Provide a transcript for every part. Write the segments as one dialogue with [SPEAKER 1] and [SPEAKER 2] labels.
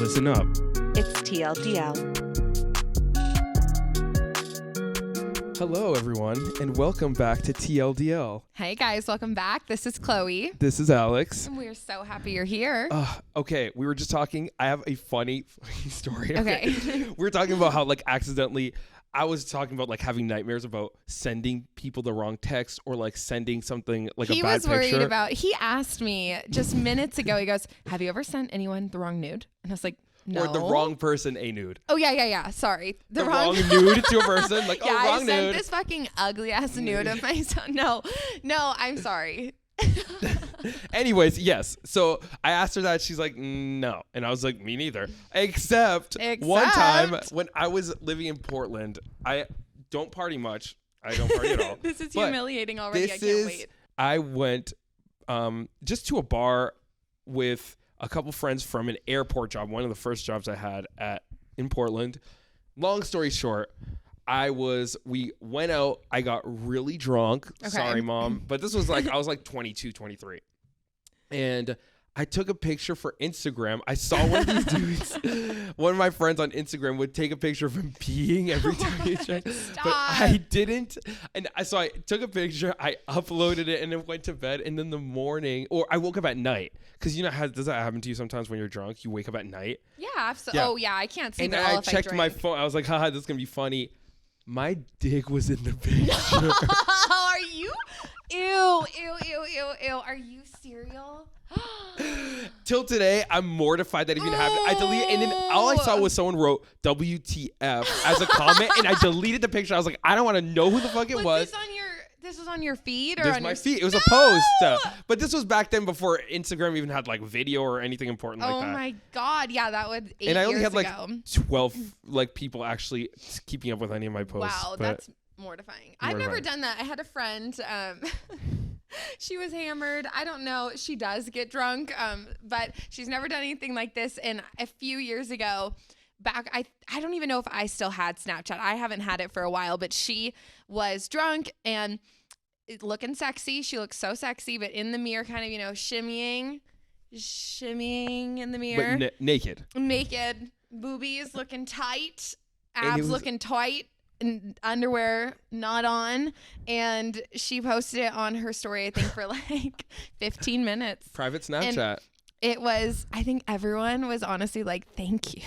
[SPEAKER 1] Listen up.
[SPEAKER 2] It's TLDL.
[SPEAKER 1] Hello, everyone, and welcome back to TLDL.
[SPEAKER 3] Hey guys, welcome back. This is Chloe.
[SPEAKER 1] This is Alex.
[SPEAKER 3] And we're so happy you're here.
[SPEAKER 1] Okay, we were just talking. I have a funny story.
[SPEAKER 3] Okay.
[SPEAKER 1] We were talking about how, accidentally, I was talking about, having nightmares about sending people the wrong text or, sending something, a bad picture.
[SPEAKER 3] He was worried about, he asked me just minutes ago, he goes, have you ever sent anyone the wrong nude? And I was like, no.
[SPEAKER 1] Or the wrong person a nude.
[SPEAKER 3] Oh, yeah. Sorry.
[SPEAKER 1] The wrong nude to a person. Wrong
[SPEAKER 3] I
[SPEAKER 1] nude.
[SPEAKER 3] sent this fucking ugly ass nude of myself. No, I'm sorry.
[SPEAKER 1] Anyways, yes. So I asked her that. She's like, no. And I was like, me neither. Except one time when I was living in Portland, I don't party much. I don't party at all.
[SPEAKER 3] This is humiliating already. I can't wait.
[SPEAKER 1] I went just to a bar with a couple friends from an airport job, one of the first jobs I had in Portland. Long story short, we went out, I got really drunk. Okay. Sorry, Mom. But this was I was 22, 23. And I took a picture for Instagram. I saw one of these dudes, one of my friends on Instagram would take a picture of him peeing every time he checked. But I didn't. And so I took a picture, I uploaded it, and then went to bed. And then the morning, or I woke up at night. Because does that happen to you sometimes when you're drunk? You wake up at night?
[SPEAKER 3] Yeah, absolutely. Yeah. Oh, yeah, I can't sleep at all if I drink. And I checked
[SPEAKER 1] my phone. I was like, haha, this is going to be funny. My dick was in the picture.
[SPEAKER 3] Are you? Ew. Are you serial?
[SPEAKER 1] Till today, I'm mortified that even happened. I deleted, and then all I saw was someone wrote WTF as a comment, and I deleted the picture. I was like, I don't want to know who the fuck it was.
[SPEAKER 3] This was on your feed or
[SPEAKER 1] There's
[SPEAKER 3] on
[SPEAKER 1] my
[SPEAKER 3] your
[SPEAKER 1] feed. It was a post. But this was back then before Instagram even had video or anything important like that.
[SPEAKER 3] Oh my God. Yeah, that was 8 years ago.
[SPEAKER 1] And I only had 12 people actually keeping up with any of my posts.
[SPEAKER 3] Wow, that's mortifying. I've never done that. I had a friend, she was hammered. I don't know. She does get drunk, but she's never done anything like this. And a few years ago, I don't even know if I still had Snapchat. I haven't had it for a while, but she was drunk and looking sexy. She looks so sexy, but in the mirror, kind of, shimmying in the mirror.
[SPEAKER 1] But naked.
[SPEAKER 3] Naked. Boobies looking tight. Abs looking tight. And underwear not on. And she posted it on her story, I think, for 15 minutes.
[SPEAKER 1] Private Snapchat.
[SPEAKER 3] And it was, I think everyone was honestly thank you.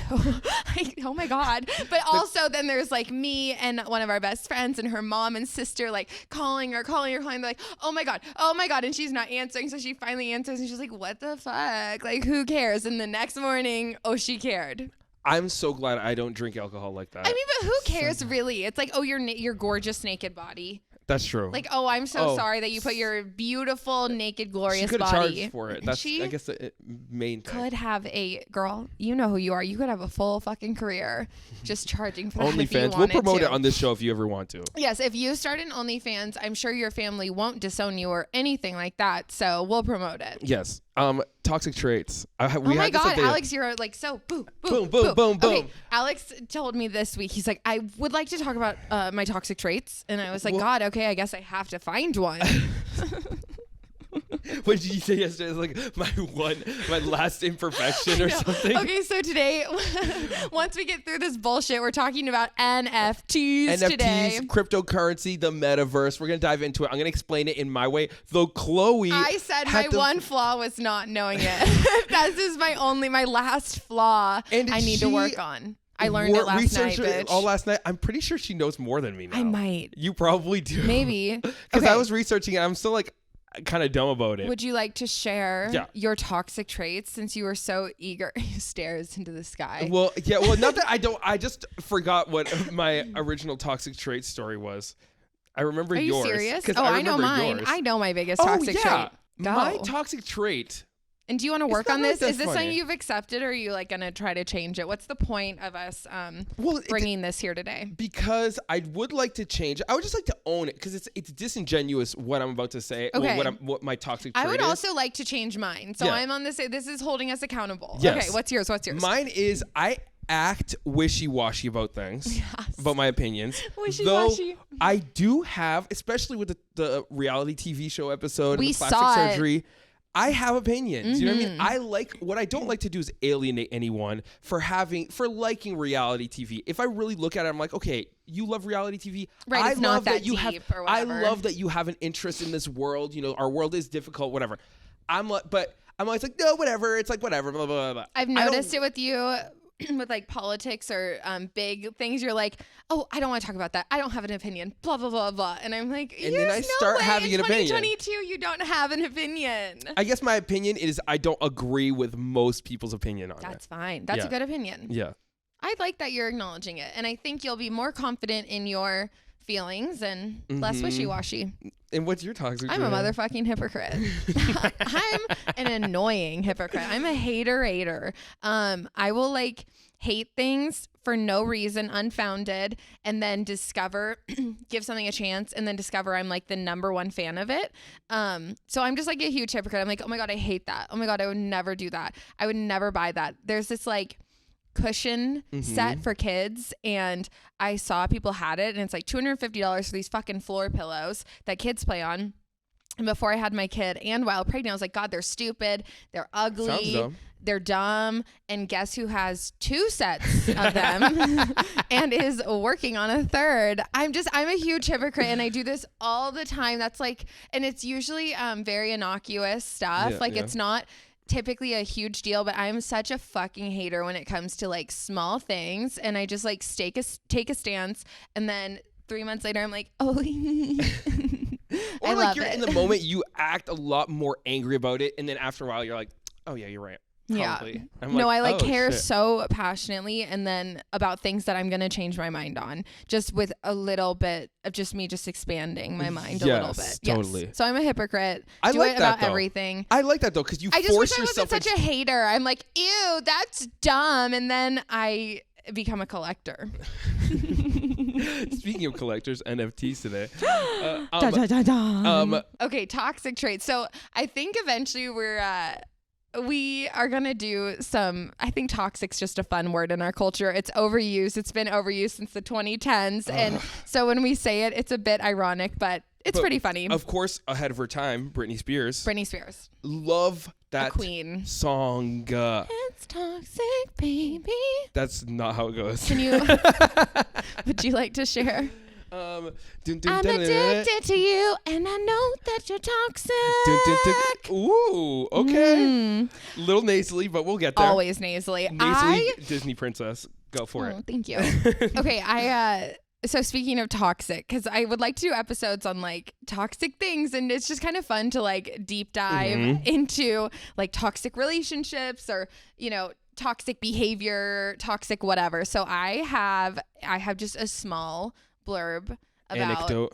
[SPEAKER 3] Oh my God. But also then there's me and one of our best friends and her mom and sister calling her. They're like, oh my God. And she's not answering. So she finally answers and she's like, what the fuck? Who cares? And the next morning, she cared.
[SPEAKER 1] I'm so glad I don't drink alcohol like that.
[SPEAKER 3] I mean, but who cares really? It's your gorgeous naked body.
[SPEAKER 1] That's true.
[SPEAKER 3] I'm so sorry that you put your beautiful, naked, glorious body. She could have
[SPEAKER 1] charged for it. That's, I guess, the main thing.
[SPEAKER 3] Could have girl, you know who you are. You could have a full fucking career just charging for that if you wanted
[SPEAKER 1] We'll promote it on this show if you ever want to.
[SPEAKER 3] Yes, if you start an OnlyFans, I'm sure your family won't disown you or anything like that. So we'll promote it.
[SPEAKER 1] Yes. Toxic traits.
[SPEAKER 3] Oh my God, Alex, you're so boom. Okay, Alex told me this week, he's like, I would like to talk about my toxic traits. And I was like, God, okay, I guess I have to find one.
[SPEAKER 1] What did you say yesterday? It's my last imperfection or something.
[SPEAKER 3] Okay, so today, once we get through this bullshit, we're talking about NFTs today.
[SPEAKER 1] Cryptocurrency, the metaverse. We're going to dive into it. I'm going to explain it in my way. Though Chloe...
[SPEAKER 3] I said my one flaw was not knowing it. This is my last flaw I need to work on. I learned it last night, bitch.
[SPEAKER 1] All last night. I'm pretty sure she knows more than me now.
[SPEAKER 3] I might.
[SPEAKER 1] You probably do.
[SPEAKER 3] Maybe.
[SPEAKER 1] Because I was researching it. I'm still kind of dumb about it.
[SPEAKER 3] Would you like to share your toxic traits since you were so eager? He stares into the sky.
[SPEAKER 1] Well, not that I don't. I just forgot what my original toxic trait story was. I remember yours.
[SPEAKER 3] Are you serious? Oh, I know mine.
[SPEAKER 1] Yours.
[SPEAKER 3] I know my biggest toxic trait.
[SPEAKER 1] My toxic trait.
[SPEAKER 3] And do you want to work on this? Is this something you've accepted, or are you going to try to change it? What's the point of us bringing this here today?
[SPEAKER 1] Because I would like to change. I would just like to own it because it's disingenuous what I'm about to say.
[SPEAKER 3] Okay.
[SPEAKER 1] What my toxic trait is.
[SPEAKER 3] I would also like to change mine. So I'm on this. This is holding us accountable.
[SPEAKER 1] Yes.
[SPEAKER 3] Okay. What's yours?
[SPEAKER 1] Mine is I act wishy-washy about things, about my opinions.
[SPEAKER 3] Wishy-washy.
[SPEAKER 1] Though I do have, especially with the reality TV show episode,
[SPEAKER 3] we
[SPEAKER 1] the plastic
[SPEAKER 3] saw
[SPEAKER 1] surgery. I have opinions. You know what I mean? What I don't like to do is alienate anyone for liking reality TV. If I really look at it, I'm like, okay, you love reality TV.
[SPEAKER 3] Right, it's not that deep or whatever.
[SPEAKER 1] I love that you have an interest in this world. You know, our world is difficult, whatever. I'm always like, no, whatever. It's like, whatever, blah, blah, blah.
[SPEAKER 3] I've noticed it with you. With like politics or big things, you're like, oh, I don't want to talk about that. I don't have an opinion. Blah blah blah blah. And I'm like,
[SPEAKER 1] and then I start having an opinion.
[SPEAKER 3] 2022, you don't have an opinion.
[SPEAKER 1] I guess my opinion is I don't agree with most people's opinion on it.
[SPEAKER 3] That's fine. That's a good opinion.
[SPEAKER 1] Yeah.
[SPEAKER 3] I like that you're acknowledging it, and I think you'll be more confident in your feelings and less wishy-washy.
[SPEAKER 1] And what's your toxic trait?
[SPEAKER 3] I'm a motherfucking hypocrite. I'm an annoying hypocrite. I'm a hater. I will like hate things for no reason, unfounded, and then give something a chance, and then discover I'm like the number one fan of it. So I'm just like a huge hypocrite. I'm like, oh my God, I hate that. Oh my God, I would never do that. I would never buy that. There's this like cushion set for kids, and I saw people had it, and it's like $250 for these fucking floor pillows that kids play on. And before I had my kid and while pregnant, I was like, God, they're stupid, they're ugly, they're dumb. And guess who has 2 sets of them and is working on a 3rd? I'm a huge hypocrite, and I do this all the time. That's like, and it's usually very innocuous stuff. It's not typically a huge deal, but I'm such a fucking hater when it comes to like small things, and I just like take a stance, and then 3 months later I'm like, oh.
[SPEAKER 1] Or like you're in the moment, you act a lot more angry about it, and then after a while you're like, oh yeah, you're right. Probably.
[SPEAKER 3] Yeah. I care so passionately, and then about things that I'm going to change my mind on, just with a little bit of just me just expanding my mind a little bit.
[SPEAKER 1] Totally.
[SPEAKER 3] Yes. So I'm a hypocrite.
[SPEAKER 1] I
[SPEAKER 3] do
[SPEAKER 1] like
[SPEAKER 3] it
[SPEAKER 1] that
[SPEAKER 3] about
[SPEAKER 1] though.
[SPEAKER 3] everything.
[SPEAKER 1] I like that though, because you
[SPEAKER 3] force
[SPEAKER 1] yourself.
[SPEAKER 3] I wasn't such a hater. I'm like, ew, that's dumb, and then I become a collector.
[SPEAKER 1] Speaking of collectors, NFTs today.
[SPEAKER 3] Okay, toxic traits. So I think eventually we are going to do some, I think toxic's just a fun word in our culture. It's overused. It's been overused since the 2010s. And so when we say it, it's a bit ironic, but it's pretty funny.
[SPEAKER 1] Of course, ahead of her time, Britney Spears. Love that
[SPEAKER 3] queen
[SPEAKER 1] song.
[SPEAKER 3] It's toxic, baby.
[SPEAKER 1] That's not how it goes.
[SPEAKER 3] Can you, would you like to share?
[SPEAKER 1] I'm
[SPEAKER 3] addicted to you, and I know that you're toxic.
[SPEAKER 1] Ooh, okay. Little nasally, but we'll get there.
[SPEAKER 3] Always nasally.
[SPEAKER 1] Disney princess. Go for it.
[SPEAKER 3] Thank you. Okay, so speaking of toxic, because I would like to do episodes on like toxic things, and it's just kind of fun to like deep dive into like toxic relationships, or toxic behavior, toxic whatever. So I have just a small blurb about
[SPEAKER 1] anecdote.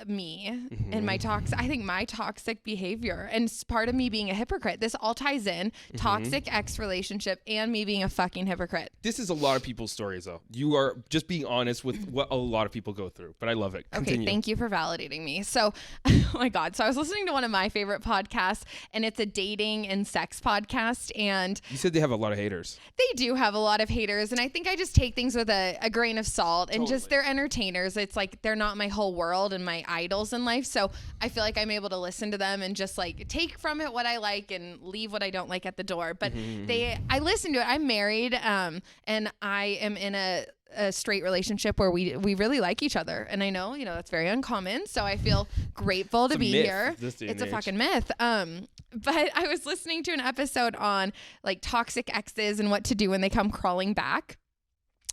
[SPEAKER 3] Me and my toxic behavior, and part of me being a hypocrite. This all ties in toxic ex relationship and me being a fucking hypocrite.
[SPEAKER 1] This is a lot of people's stories though. You are just being honest with what a lot of people go through, but I love it. Continue.
[SPEAKER 3] Okay, thank you for validating me. So, oh my God. So I was listening to one of my favorite podcasts, and it's a dating and sex podcast. And
[SPEAKER 1] you said they have a lot of haters.
[SPEAKER 3] They do have a lot of haters. And I think I just take things with a grain of salt, and just they're entertainers. It's like, they're not my whole world and my idols in life. So I feel like I'm able to listen to them and just like take from it what I like and leave what I don't like at the door. But I listen to it. I'm married, and I am in a straight relationship where we really like each other, and I know that's very uncommon, so I feel grateful to be here. It's a fucking myth. But I was listening to an episode on like toxic exes and what to do when they come crawling back.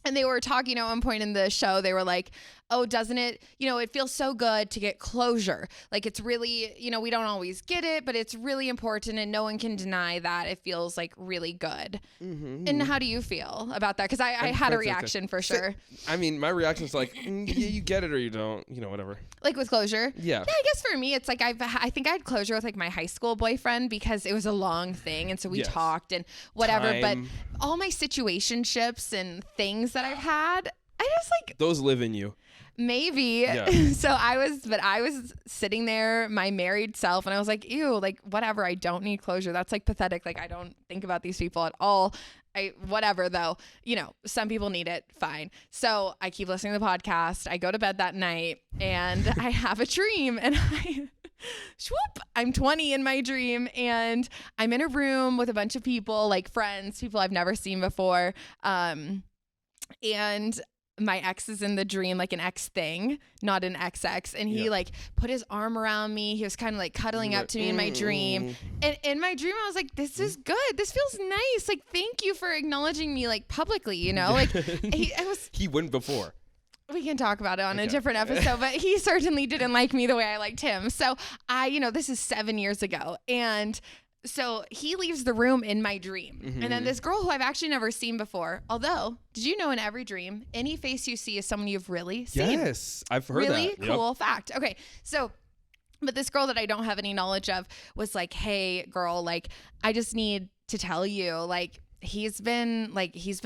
[SPEAKER 3] And they were talking at one point in the show, they were like, oh, doesn't it, it feels so good to get closure. Like, it's really, we don't always get it, but it's really important, and no one can deny that it feels like really good. And how do you feel about that? Because I had a reaction for sure.
[SPEAKER 1] I mean, my reaction is like, yeah, you get it or you don't, whatever.
[SPEAKER 3] Like with closure?
[SPEAKER 1] Yeah.
[SPEAKER 3] Yeah, I guess for me, it's like, I think I had closure with like my high school boyfriend, because it was a long thing. And so we talked and whatever, but all my situationships and things that I've had, I just like,
[SPEAKER 1] those live in you.
[SPEAKER 3] Maybe. Yeah. So I was sitting there, my married self, and I was like, ew, like whatever. I don't need closure. That's like pathetic. Like, I don't think about these people at all. Whatever though, some people need it. Fine. So I keep listening to the podcast. I go to bed that night and I have a dream, and Swoop, I'm 20 in my dream, and I'm in a room with a bunch of people, like friends, people I've never seen before. And my ex is in the dream, like an ex thing, not an XX. And he like put his arm around me. He was kind of like cuddling up to me in my dream. And in my dream, I was like, this is good. This feels nice. Like, thank you for acknowledging me, like, publicly, you know? Like,
[SPEAKER 1] he wouldn't before.
[SPEAKER 3] We can talk about it on a different episode, but he certainly didn't like me the way I liked him. So this is 7 years ago. And so he leaves the room in my dream. Mm-hmm. And then this girl who I've actually never seen before, although, did you know in every dream, any face you see is someone you've really seen?
[SPEAKER 1] Yes, I've heard that.
[SPEAKER 3] Really cool fact. Okay, so, but this girl that I don't have any knowledge of was like, hey, girl, like, I just need to tell you, like, he's been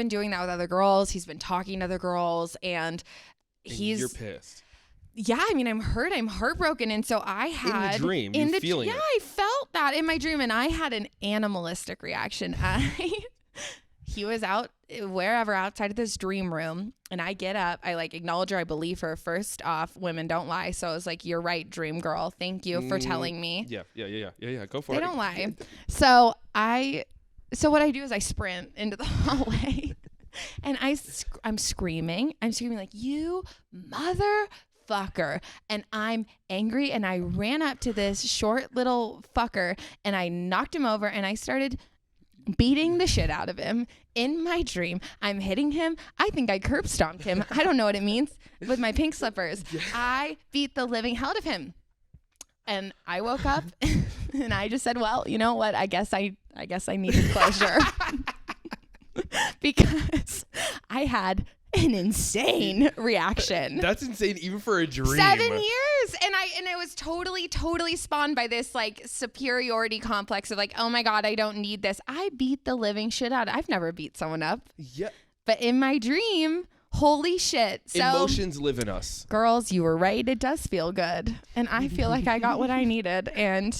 [SPEAKER 3] doing that with other girls. He's been talking to other girls, and you're pissed. Yeah, I mean, I'm hurt. I'm heartbroken. And so I had...
[SPEAKER 1] In the dream, you're feeling it.
[SPEAKER 3] Yeah, I felt that in my dream, and I had an animalistic reaction. He was out wherever outside of this dream room, and I get up. I like acknowledge her. I believe her. First off, women don't lie. So I was like, you're right, dream girl. Thank you for telling me.
[SPEAKER 1] Yeah. Go for it.
[SPEAKER 3] They don't lie. So what I do is I sprint into the hallway, and I'm screaming. I'm screaming like, you motherfucker. And I'm angry, and I ran up to this short little fucker, and I knocked him over, and I started beating the shit out of him in my dream. I'm hitting him. I think I curb stomped him. I don't know what it means with my pink slippers. Yeah. I beat the living hell out of him. And I woke up and I just said, well, you know what? I guess I needed closure. Because I had an insane reaction.
[SPEAKER 1] That's insane, even for a dream.
[SPEAKER 3] 7 years. And it was totally spawned by this like superiority complex of like, oh my God, I don't need this. I beat the living shit out. I've never beat someone up.
[SPEAKER 1] Yeah.
[SPEAKER 3] But in my dream, holy shit. So,
[SPEAKER 1] emotions live in us.
[SPEAKER 3] Girls, you were right. It does feel good. And I feel like I got what I needed. And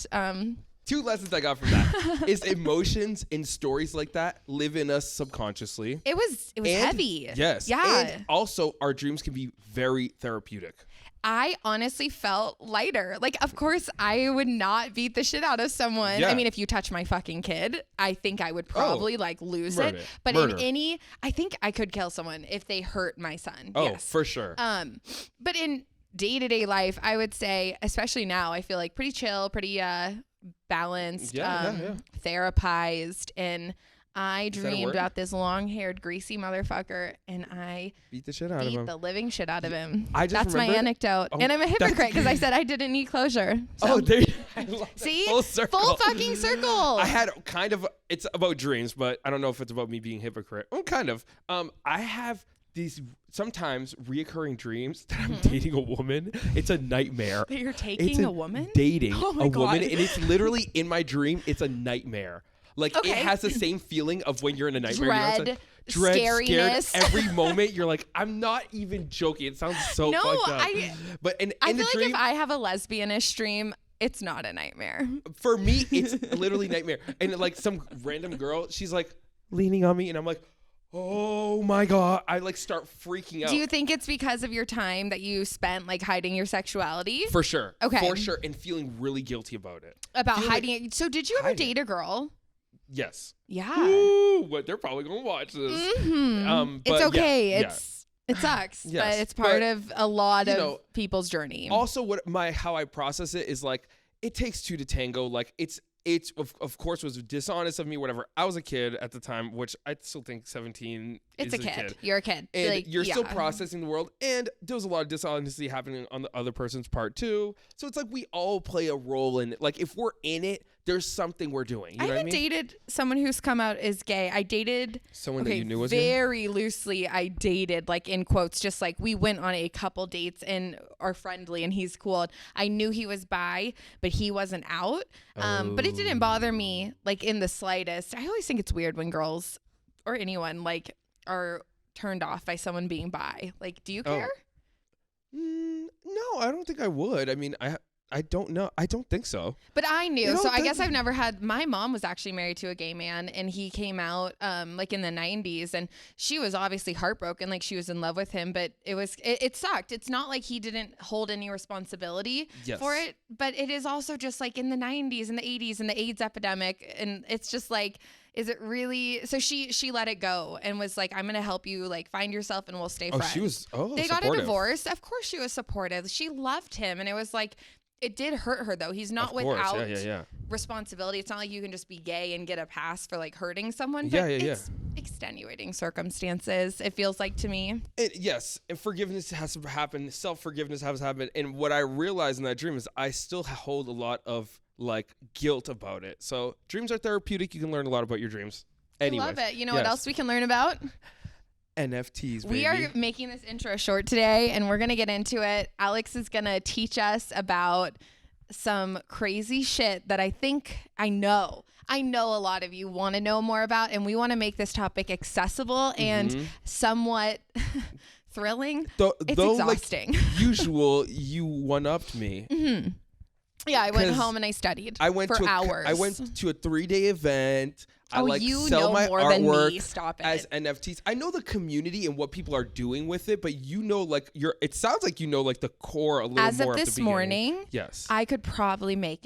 [SPEAKER 1] two lessons I got from that is emotions in stories like that live in us subconsciously.
[SPEAKER 3] It was heavy.
[SPEAKER 1] Yes.
[SPEAKER 3] Yeah.
[SPEAKER 1] And also our dreams can be very therapeutic.
[SPEAKER 3] I honestly felt lighter. Like, of course, I would not beat the shit out of someone. Yeah. I mean, if you touch my fucking kid, I think I would probably lose it. But I think I could kill someone if they hurt my son.
[SPEAKER 1] Oh,
[SPEAKER 3] yes.
[SPEAKER 1] For sure.
[SPEAKER 3] But in day-to-day life, I would say, especially now, I feel like pretty chill, pretty balanced, therapized, and I dreamed about this long-haired, greasy motherfucker, and I
[SPEAKER 1] beat the shit out of him.
[SPEAKER 3] Beat the living shit out of him.
[SPEAKER 1] That's
[SPEAKER 3] my anecdote. And I'm a hypocrite because I said I didn't need closure. So. See?
[SPEAKER 1] Full circle.
[SPEAKER 3] Full fucking circle.
[SPEAKER 1] I had it's about dreams, but I don't know if it's about me being a hypocrite. Well, kind of. I have these sometimes reoccurring dreams that I'm dating a woman. It's a nightmare.
[SPEAKER 3] That you're taking a woman?
[SPEAKER 1] Dating a woman. And it's literally in my dream. It's a nightmare. Like, it has the same feeling of when you're in a nightmare.
[SPEAKER 3] Dread, scariness.
[SPEAKER 1] Scared every moment. You're like, I'm not even joking. It sounds so fucked up. But in
[SPEAKER 3] I
[SPEAKER 1] the
[SPEAKER 3] feel
[SPEAKER 1] dream,
[SPEAKER 3] like if I have a lesbianish dream, it's not a nightmare.
[SPEAKER 1] For me, it's literally nightmare. And like some random girl, she's like leaning on me, and I'm like, oh my God. I like start freaking out.
[SPEAKER 3] Do you think it's because of your time that you spent like hiding your sexuality?
[SPEAKER 1] For sure.
[SPEAKER 3] Okay.
[SPEAKER 1] For sure. And feeling really guilty about it.
[SPEAKER 3] About hiding it. So did you ever date a girl?
[SPEAKER 1] Yes.
[SPEAKER 3] Yeah.
[SPEAKER 1] Ooh, but they're probably gonna watch this.
[SPEAKER 3] Mm-hmm. But it's okay. It sucks, but it's part of a lot of people's journey.
[SPEAKER 1] Also, how I process it is like, it takes two to tango. Like it's of course was dishonest of me, whatever. I was a kid at the time, which I still think 17
[SPEAKER 3] is a kid. You're a kid.
[SPEAKER 1] And like, you're still processing the world. And there was a lot of dishonesty happening on the other person's part too. So it's like we all play a role in it. Like if we're in it, there's something we're doing. You know what I mean?
[SPEAKER 3] Dated someone who's come out as gay. I dated
[SPEAKER 1] someone that you knew was gay?
[SPEAKER 3] Very loosely. I dated, like in quotes, just like we went on a couple dates and are friendly and he's cool. I knew he was bi, but he wasn't out. But it didn't bother me like in the slightest. I always think it's weird when girls or anyone like are turned off by someone being bi. Like, do you care?
[SPEAKER 1] No, I don't think I would. I mean, I don't know. I don't think so.
[SPEAKER 3] But I knew. So I guess I've never had. My mom was actually married to a gay man, and he came out like in the 90s, and she was obviously heartbroken, like she was in love with him. But it sucked. It's not like he didn't hold any responsibility for it, but it is also just like in the 90s and the 80s and the AIDS epidemic, and it's just like. Is it really? So she let it go and was like, I'm going to help you like find yourself and we'll stay friends.
[SPEAKER 1] She was,
[SPEAKER 3] they got a divorce. Of course she was supportive. She loved him. And it was like, it did hurt her though. He's not without responsibility. It's not like you can just be gay and get a pass for like hurting someone. But it's extenuating circumstances. It feels like to me.
[SPEAKER 1] Yes. And forgiveness has to happen. Self-forgiveness has to happen. And what I realized in that dream is I still hold a lot of like guilt about it. So dreams are therapeutic. You can learn a lot about your dreams. Anyways,
[SPEAKER 3] I love it. You know what else we can learn about?
[SPEAKER 1] NFTs, baby.
[SPEAKER 3] We are making this intro short today, and we're going to get into it. Alex is going to teach us about some crazy shit that I know a lot of you want to know more about, and we want to make this topic accessible and somewhat thrilling. It's exhausting.
[SPEAKER 1] Like usual, you one-upped me.
[SPEAKER 3] Yeah, I went home and I studied for hours.
[SPEAKER 1] I went to a 3-day event.
[SPEAKER 3] You
[SPEAKER 1] sell
[SPEAKER 3] know
[SPEAKER 1] my
[SPEAKER 3] more
[SPEAKER 1] artwork
[SPEAKER 3] than me. Stop it.
[SPEAKER 1] as NFTs. I know the community and what people are doing with it, but you know, like it sounds like you know, like the core a little
[SPEAKER 3] as
[SPEAKER 1] more.
[SPEAKER 3] As of this morning,
[SPEAKER 1] yes,
[SPEAKER 3] I could probably make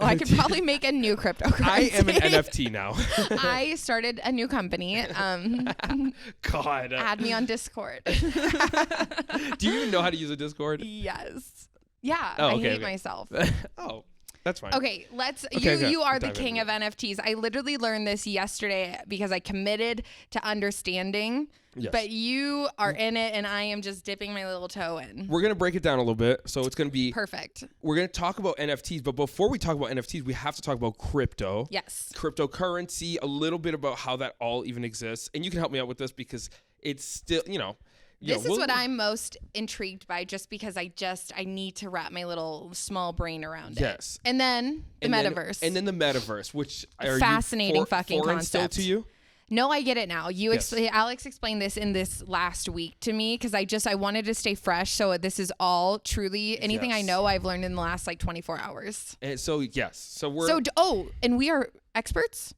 [SPEAKER 3] I could probably make a new cryptocurrency.
[SPEAKER 1] I am an NFT now.
[SPEAKER 3] I started a new company.
[SPEAKER 1] God,
[SPEAKER 3] add me on Discord.
[SPEAKER 1] Do you even know how to use a Discord?
[SPEAKER 3] Yes. Yeah, I hate myself.
[SPEAKER 1] Oh, that's fine.
[SPEAKER 3] Okay, you are the king of NFTs. I literally learned this yesterday because I committed to understanding, but you are in it and I am just dipping my little toe in.
[SPEAKER 1] We're going to break it down a little bit. So it's going to be
[SPEAKER 3] perfect.
[SPEAKER 1] We're going to talk about NFTs, but before we talk about NFTs, we have to talk about crypto.
[SPEAKER 3] Yes.
[SPEAKER 1] Cryptocurrency, a little bit about how that all even exists. And you can help me out with this because it's still,
[SPEAKER 3] This is what I'm most intrigued by just because I need to wrap my little small brain around it.
[SPEAKER 1] Yes.
[SPEAKER 3] And then the metaverse.
[SPEAKER 1] And then the metaverse, which are
[SPEAKER 3] fascinating fucking concept.
[SPEAKER 1] Still to you?
[SPEAKER 3] No, I get it now. Alex explained this in this last week to me because I wanted to stay fresh. So this is all truly anything I know I've learned in the last like 24 hours.
[SPEAKER 1] And so, yes. So
[SPEAKER 3] and we are experts?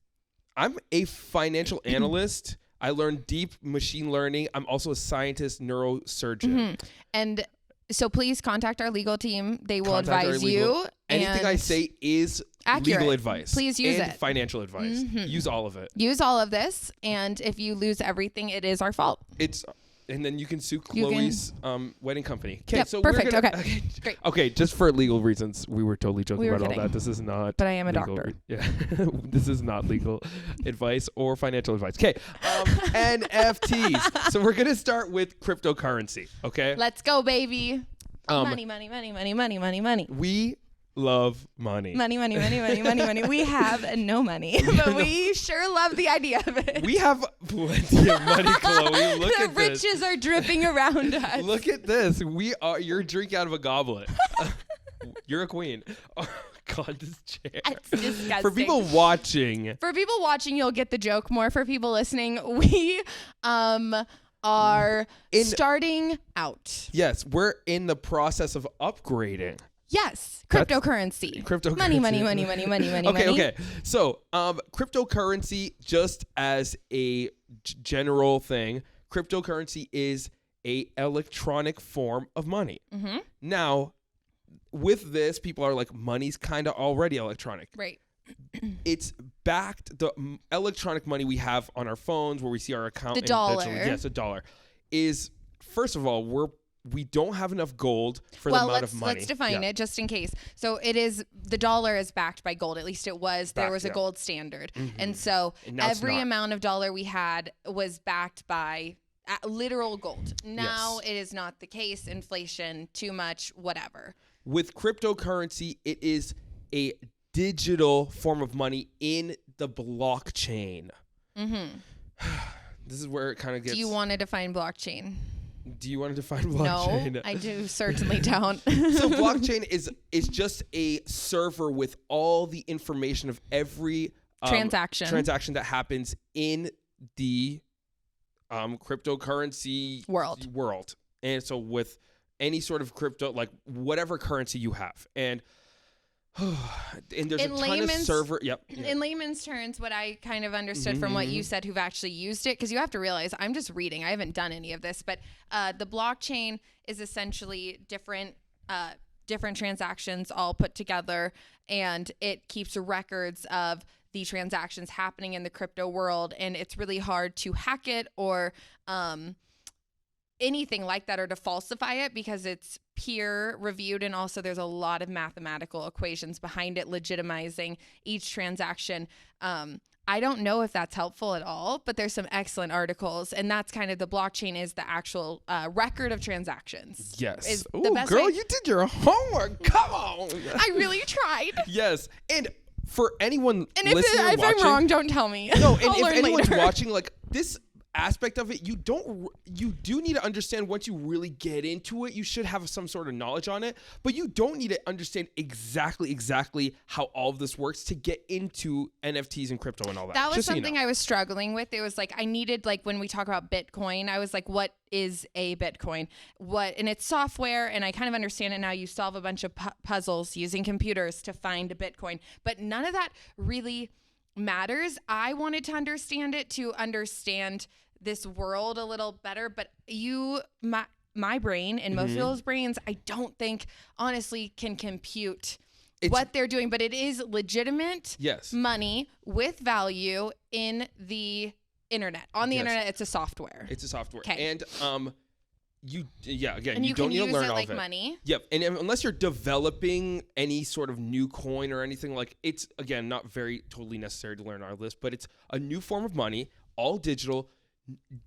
[SPEAKER 1] I'm a financial analyst. I learned deep machine learning. I'm also a scientist, neurosurgeon.
[SPEAKER 3] And so please contact our legal team. They will advise you.
[SPEAKER 1] Anything I say is
[SPEAKER 3] accurate.
[SPEAKER 1] Legal advice.
[SPEAKER 3] Please use it.
[SPEAKER 1] Financial advice. Use all of it.
[SPEAKER 3] Use all of this. And if you lose everything, it is our fault.
[SPEAKER 1] And then you can sue Chloe's wedding company. Okay, so
[SPEAKER 3] perfect.
[SPEAKER 1] Okay,
[SPEAKER 3] great.
[SPEAKER 1] Okay, just for legal reasons, we were totally joking about all that. This is not.
[SPEAKER 3] But I am a doctor.
[SPEAKER 1] Yeah, this is not legal advice or financial advice. Okay, NFTs. So we're gonna start with cryptocurrency. Okay.
[SPEAKER 3] Let's go, baby. Money, money, money, money, money, money, money.
[SPEAKER 1] We love money.
[SPEAKER 3] Money, money, money, money, money, money. We have no money, but we sure love the idea of it.
[SPEAKER 1] We have plenty of money, Chloe. Look at this.
[SPEAKER 3] The riches are dripping around us.
[SPEAKER 1] Look at this. You're drinking out of a goblet. You're a queen. Oh, God, this chair.
[SPEAKER 3] It's disgusting.
[SPEAKER 1] For people watching,
[SPEAKER 3] you'll get the joke more. For people listening, we are starting out.
[SPEAKER 1] Yes, we're in the process of upgrading.
[SPEAKER 3] Yes, cryptocurrency. Money, money, money, money, money, money.
[SPEAKER 1] Okay. So, cryptocurrency, just as a general thing, cryptocurrency is a electronic form of money. Now, with this, people are like, money's kind of already electronic.
[SPEAKER 3] Right.
[SPEAKER 1] It's backed. The electronic money we have on our phones, where we see our account.
[SPEAKER 3] The dollar.
[SPEAKER 1] Yes, a dollar. Is, first of all, we don't have enough gold for the amount of money.
[SPEAKER 3] Let's define it just in case. So the dollar is backed by gold. At least it was. There was a gold standard. And so every amount of dollar we had was backed by literal gold. Now it is not the case. Inflation, too much, whatever.
[SPEAKER 1] With cryptocurrency, it is a digital form of money in the blockchain. This is where it kind of gets...
[SPEAKER 3] Do you want to define blockchain?
[SPEAKER 1] Do you want to define blockchain?
[SPEAKER 3] No, I do certainly don't.
[SPEAKER 1] So blockchain is just a server with all the information of every transaction that happens in the cryptocurrency
[SPEAKER 3] world.
[SPEAKER 1] And so any sort of crypto, like whatever currency you have. And there's a ton of server. Yep.
[SPEAKER 3] In layman's terms, what I kind of understood from what you said, who've actually used it, because you have to realize I'm just reading. I haven't done any of this, but the blockchain is essentially different transactions all put together, and it keeps records of the transactions happening in the crypto world, and it's really hard to hack it or anything like that, or to falsify it, because it's peer reviewed, and also there's a lot of mathematical equations behind it legitimizing each transaction. I don't know if that's helpful at all, but there's some excellent articles, and that's kind of the blockchain is the actual record of transactions.
[SPEAKER 1] Yes. Oh, girl, you did your homework. Come on.
[SPEAKER 3] I really tried.
[SPEAKER 1] Yes. And for anyone
[SPEAKER 3] and
[SPEAKER 1] listening
[SPEAKER 3] if I'm wrong, don't tell me.
[SPEAKER 1] No, and if anyone's
[SPEAKER 3] later.
[SPEAKER 1] watching, like this aspect of it, you do need to understand. Once you really get into it, you should have some sort of knowledge on it, but you don't need to understand exactly how all of this works to get into NFTs and crypto and all that.
[SPEAKER 3] That was
[SPEAKER 1] just
[SPEAKER 3] something
[SPEAKER 1] so you know.
[SPEAKER 3] I was struggling with. It was like I needed, like when we talk about Bitcoin, I was like, what is a Bitcoin? And it's software, and I kind of understand it now. You solve a bunch of puzzles using computers to find a Bitcoin, but none of that really matters. I wanted to understand it to understand this world a little better, but my brain and most people's brains, I don't think honestly can compute what they're doing, but it is legitimate money with value in the internet. On the internet, it's a software.
[SPEAKER 1] It's a software.
[SPEAKER 3] Okay.
[SPEAKER 1] And you
[SPEAKER 3] don't
[SPEAKER 1] need to learn all
[SPEAKER 3] like
[SPEAKER 1] of it.
[SPEAKER 3] Money.
[SPEAKER 1] Yep. And unless you're developing any sort of new coin or anything, like, it's again not very totally necessary to learn all this, but it's a new form of money, all digital,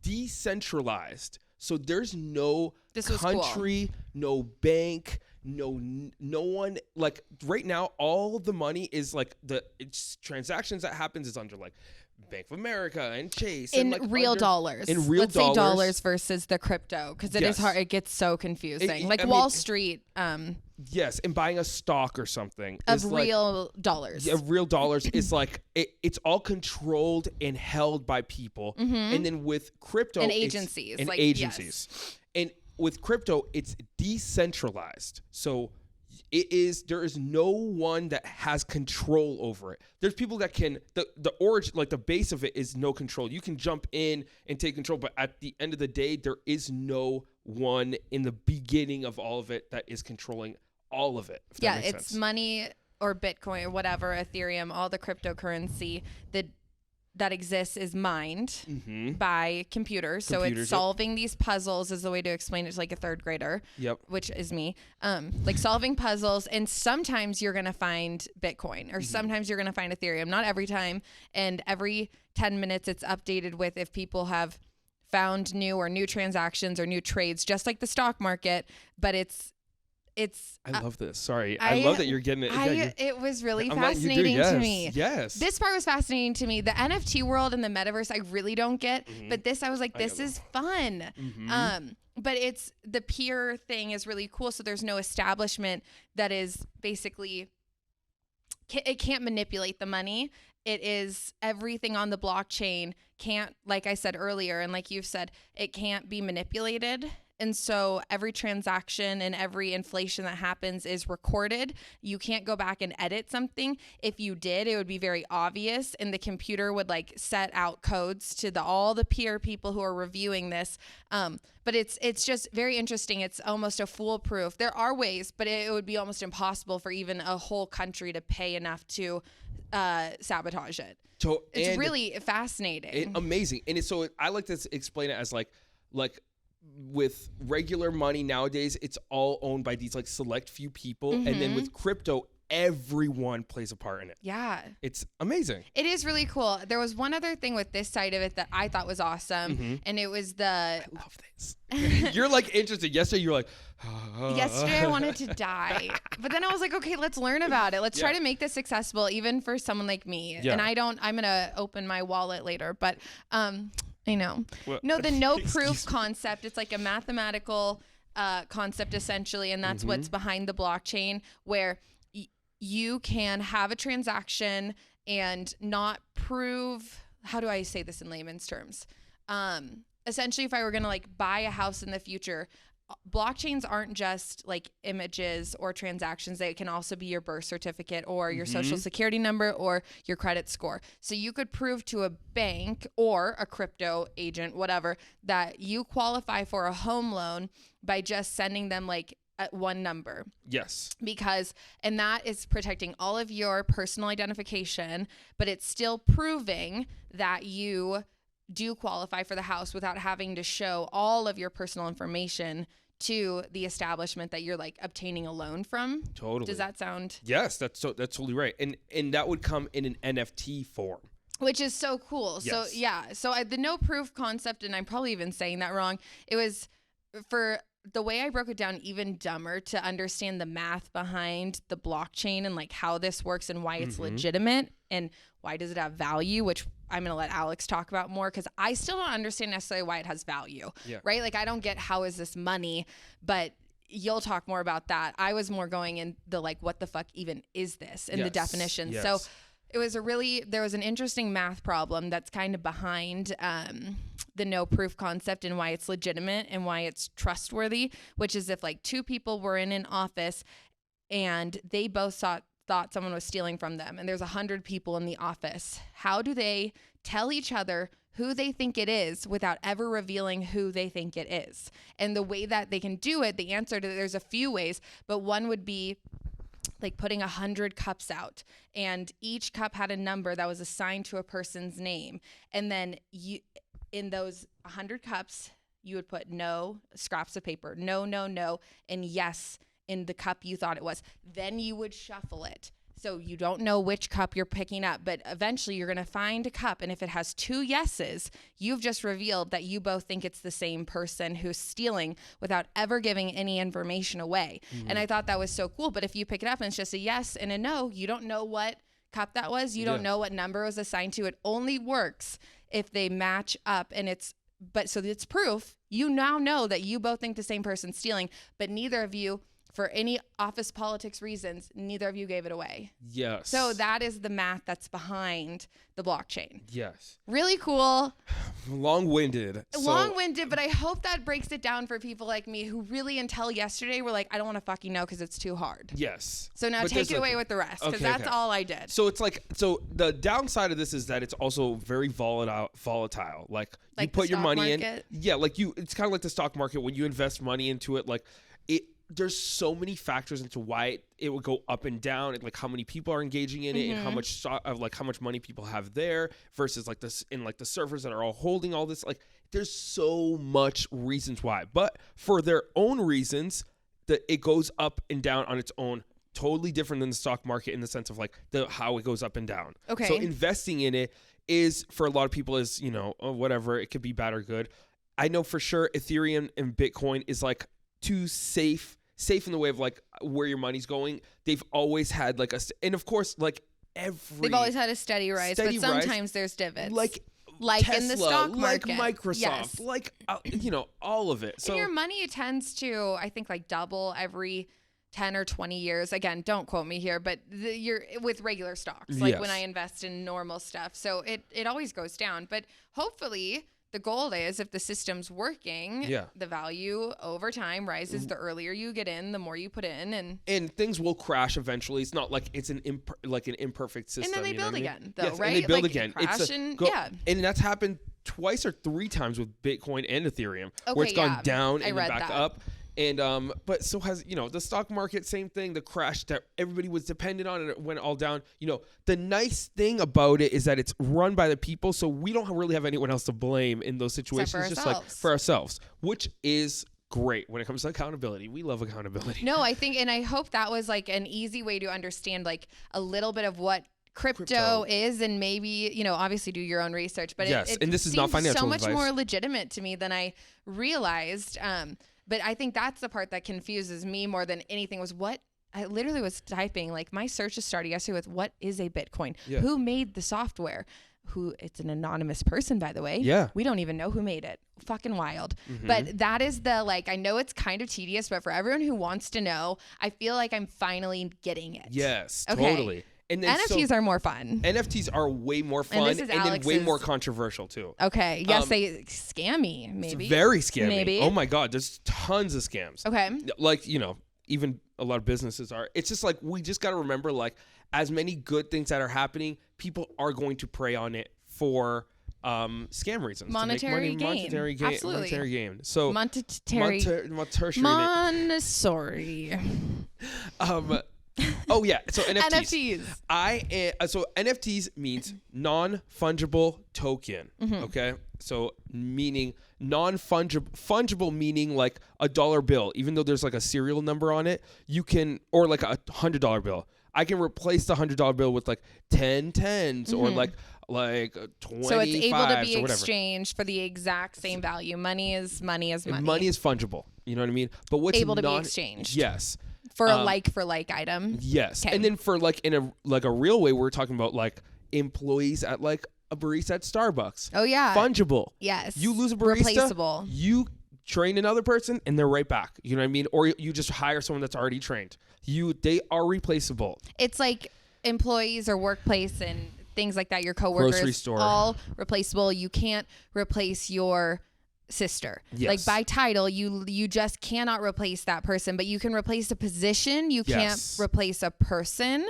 [SPEAKER 1] decentralized. So there's no country, no bank, no one. Like right now, all the money is like it's transactions that happens is under like Bank of America and Chase
[SPEAKER 3] in
[SPEAKER 1] and like
[SPEAKER 3] real dollars.
[SPEAKER 1] In real
[SPEAKER 3] Let's say dollars versus the crypto, because it is hard. It gets so confusing. Wall Street.
[SPEAKER 1] Yes, and buying a stock or something
[SPEAKER 3] of real dollars.
[SPEAKER 1] Yeah, real dollars is like it's all controlled and held by people, and then with crypto
[SPEAKER 3] and agencies,
[SPEAKER 1] and with crypto it's decentralized. So there is no one that has control over it. There's people that can the origin, like the base of it is no control. You can jump in and take control, but at the end of the day, there is no one in the beginning of all of it that is controlling all of it.
[SPEAKER 3] Yeah, it's sense. Money or Bitcoin or whatever, Ethereum, all the cryptocurrency that exists is mined by computers. So it's solving these puzzles is the way to explain it to like a third grader, which is me, like solving puzzles. And sometimes you're going to find Bitcoin or sometimes you're going to find Ethereum, not every time. And every 10 minutes it's updated with if people have found new transactions or new trades, just like the stock market. But I
[SPEAKER 1] love this. Sorry. I love that you're getting it.
[SPEAKER 3] It was really fascinating to me.
[SPEAKER 1] Yes.
[SPEAKER 3] This part was fascinating to me. The NFT world and the metaverse, I really don't get. But this, I was like, this is fun. But it's the peer thing is really cool. So there's no establishment that is basically, it can't manipulate the money. It is everything on the blockchain can't, like I said earlier, and like you've said, it can't be manipulated. And so every transaction and every inflation that happens is recorded. You can't go back and edit something. If you did, it would be very obvious, and the computer would like set out codes to all the peer people who are reviewing this. But it's just very interesting. It's almost a foolproof. There are ways, but it would be almost impossible for even a whole country to pay enough to sabotage it. So it's really fascinating.
[SPEAKER 1] Amazing. And so I like to explain it as like with regular money nowadays, it's all owned by these like select few people. And then with crypto, everyone plays a part in it.
[SPEAKER 3] Yeah.
[SPEAKER 1] It's amazing.
[SPEAKER 3] It is really cool. There was one other thing with this side of it that I thought was awesome. And it was I
[SPEAKER 1] love this. You're like interested. Yesterday you were like,
[SPEAKER 3] yesterday I wanted to die. But then I was like, okay, let's learn about it. Let's try to make this accessible even for someone like me. And I'm going to open my wallet later, but I know. Well, no, the no proof concept, it's like a mathematical concept essentially, and that's what's behind the blockchain, where you can have a transaction and not prove, how do I say this in layman's terms? Essentially, if I were going to like buy a house in the future, blockchains aren't just like images or transactions. They can also be your birth certificate or your social security number or your credit score. So you could prove to a bank or a crypto agent, whatever, that you qualify for a home loan by just sending them like one number.
[SPEAKER 1] Yes.
[SPEAKER 3] And that is protecting all of your personal identification, but it's still proving that you do qualify for the house without having to show all of your personal information to the establishment that you're like obtaining a loan from.
[SPEAKER 1] Totally.
[SPEAKER 3] Does that sound?
[SPEAKER 1] Yes, that's totally right. And that would come in an NFT form. Which
[SPEAKER 3] is so cool.
[SPEAKER 1] Yes.
[SPEAKER 3] So yeah. So the no proof concept, and I'm probably even saying that wrong. It was for the way I broke it down even dumber to understand the math behind the blockchain and like how this works and why it's legitimate and why does it have value, which I'm going to let Alex talk about more because I still don't understand necessarily why it has value, right? Like I don't get how is this money, but you'll talk more about that. I was more going in the like, what the fuck even is this and the definition.
[SPEAKER 1] Yes.
[SPEAKER 3] So it was there was an interesting math problem that's kind of behind the no proof concept and why it's legitimate and why it's trustworthy, which is if like two people were in an office and they both thought someone was stealing from them and there's 100 people in the office, how do they tell each other who they think it is without ever revealing who they think it is? And the way that they can do it, the answer to there's a few ways, but one would be like putting 100 cups out and each cup had a number that was assigned to a person's name. And then you, in those 100 cups, you would put no, scraps of paper, no, and yes in the cup you thought it was. Then you would shuffle it. So you don't know which cup you're picking up, but eventually you're going to find a cup. And if it has 2 yeses, you've just revealed that you both think it's the same person who's stealing without ever giving any information away. And I thought that was so cool. But if you pick it up and it's just a yes and a no, you don't know what cup that was. You don't know what number was assigned to. It only works if they match up and it's proof. You now know that you both think the same person's stealing, but neither of you, for any office politics reasons, neither of you gave it away.
[SPEAKER 1] Yes.
[SPEAKER 3] So that is the math that's behind the blockchain.
[SPEAKER 1] Yes.
[SPEAKER 3] Really cool.
[SPEAKER 1] Long-winded.
[SPEAKER 3] But I hope that breaks it down for people like me who really until yesterday were like, I don't want to fucking know because it's too hard.
[SPEAKER 1] Yes.
[SPEAKER 3] So now take it away with the rest because that's all I did.
[SPEAKER 1] So it's like, the downside of this is that it's also very volatile. Like you put your money in. Yeah. Like it's kind of like the stock market when you invest money into it, like there's so many factors into why it would go up and down, and like how many people are engaging in it, and how much money people have there versus like this in like the servers that are all holding all this. Like there's so much reasons why, but for their own reasons, that it goes up and down on its own. Totally different than the stock market in the sense of like how it goes up and down.
[SPEAKER 3] Okay.
[SPEAKER 1] So investing in it is for a lot of people is whatever, it could be bad or good. I know for sure Ethereum and Bitcoin is like too safe in the way of like where your money's going. They've always had like and of course like they've
[SPEAKER 3] always had a steady rise, but sometimes there's divots.
[SPEAKER 1] Like
[SPEAKER 3] Tesla,
[SPEAKER 1] in the stock market, like Microsoft, like all of it. So
[SPEAKER 3] and your money tends to, I think, like double every 10 or 20 years. Again, don't quote me here, but you're with regular stocks, like when I invest in normal stuff. So it always goes down, but hopefully the goal is if the system's working, the value over time rises. The earlier you get in, the more you put in, and
[SPEAKER 1] things will crash eventually. It's not like it's an imperfect system.
[SPEAKER 3] And then they build again, though,
[SPEAKER 1] yes,
[SPEAKER 3] right?
[SPEAKER 1] And they build
[SPEAKER 3] like
[SPEAKER 1] again.
[SPEAKER 3] Crash
[SPEAKER 1] and that's happened twice or 3 times with Bitcoin and Ethereum, where it's gone down and then back up. And but so has the stock market, same thing, the crash that everybody was dependent on and it went all down. The nice thing about it is that it's run by the people, so we don't really have anyone else to blame in those situations, just like for ourselves, which is great when it comes to accountability. We love accountability.
[SPEAKER 3] No, I think, and I hope that was like an easy way to understand like a little bit of what crypto is, and maybe obviously do your own research, but it
[SPEAKER 1] and this is not financial
[SPEAKER 3] so much
[SPEAKER 1] advice.
[SPEAKER 3] More legitimate to me than I realized. But I think that's the part that confuses me more than anything was what I literally was typing. Like my search just started yesterday with what is a Bitcoin?
[SPEAKER 1] Yeah.
[SPEAKER 3] Who made the software? It's an anonymous person, by the way.
[SPEAKER 1] Yeah.
[SPEAKER 3] We don't even know who made it. Fucking wild. But that is I know it's kind of tedious, but for everyone who wants to know, I feel like I'm finally getting it.
[SPEAKER 1] Yes,
[SPEAKER 3] okay.
[SPEAKER 1] Totally. And then
[SPEAKER 3] NFTs are more fun.
[SPEAKER 1] NFTs are way more fun and then way more controversial too.
[SPEAKER 3] Okay. Yes, they scammy, maybe.
[SPEAKER 1] It's very scammy.
[SPEAKER 3] Maybe.
[SPEAKER 1] Oh my God, there's tons of scams.
[SPEAKER 3] Okay.
[SPEAKER 1] Like, even a lot of businesses are. It's just like, we just got to remember, like, as many good things that are happening, people are going to prey on it for scam reasons.
[SPEAKER 3] Monetary gain.
[SPEAKER 1] Monetary gain.
[SPEAKER 3] Absolutely.
[SPEAKER 1] Monetary gain. So
[SPEAKER 3] Montessori.
[SPEAKER 1] Oh yeah, so NFTs.
[SPEAKER 3] NFTs.
[SPEAKER 1] So NFTs means non-fungible token.
[SPEAKER 3] Mm-hmm.
[SPEAKER 1] Okay, so meaning non-fungible meaning like a dollar bill. Even though there's like a serial number on it, you can, or like a $100 bill. I can replace the $100 bill with like 10 tens or like 25.
[SPEAKER 3] So it's able to be
[SPEAKER 1] or whatever.
[SPEAKER 3] Exchanged for the exact same value. Money is money is money.
[SPEAKER 1] Money is fungible. You know what I mean? But what's
[SPEAKER 3] able to be exchanged?
[SPEAKER 1] Yes.
[SPEAKER 3] For a like item.
[SPEAKER 1] Yes.
[SPEAKER 3] Okay.
[SPEAKER 1] And then for like in a real way, we're talking about like employees at like a barista at Starbucks.
[SPEAKER 3] Oh yeah.
[SPEAKER 1] Fungible.
[SPEAKER 3] Yes.
[SPEAKER 1] You lose a barista.
[SPEAKER 3] Replaceable.
[SPEAKER 1] You train another person and they're right back. You know what I mean? Or you just hire someone that's already trained. They are replaceable.
[SPEAKER 3] It's like employees or workplace and things like that. Your coworkers,
[SPEAKER 1] grocery store,
[SPEAKER 3] all replaceable. You can't replace your sister.
[SPEAKER 1] Yes.
[SPEAKER 3] Like by title, you just cannot replace that person, but you can replace a position. You can't replace a person.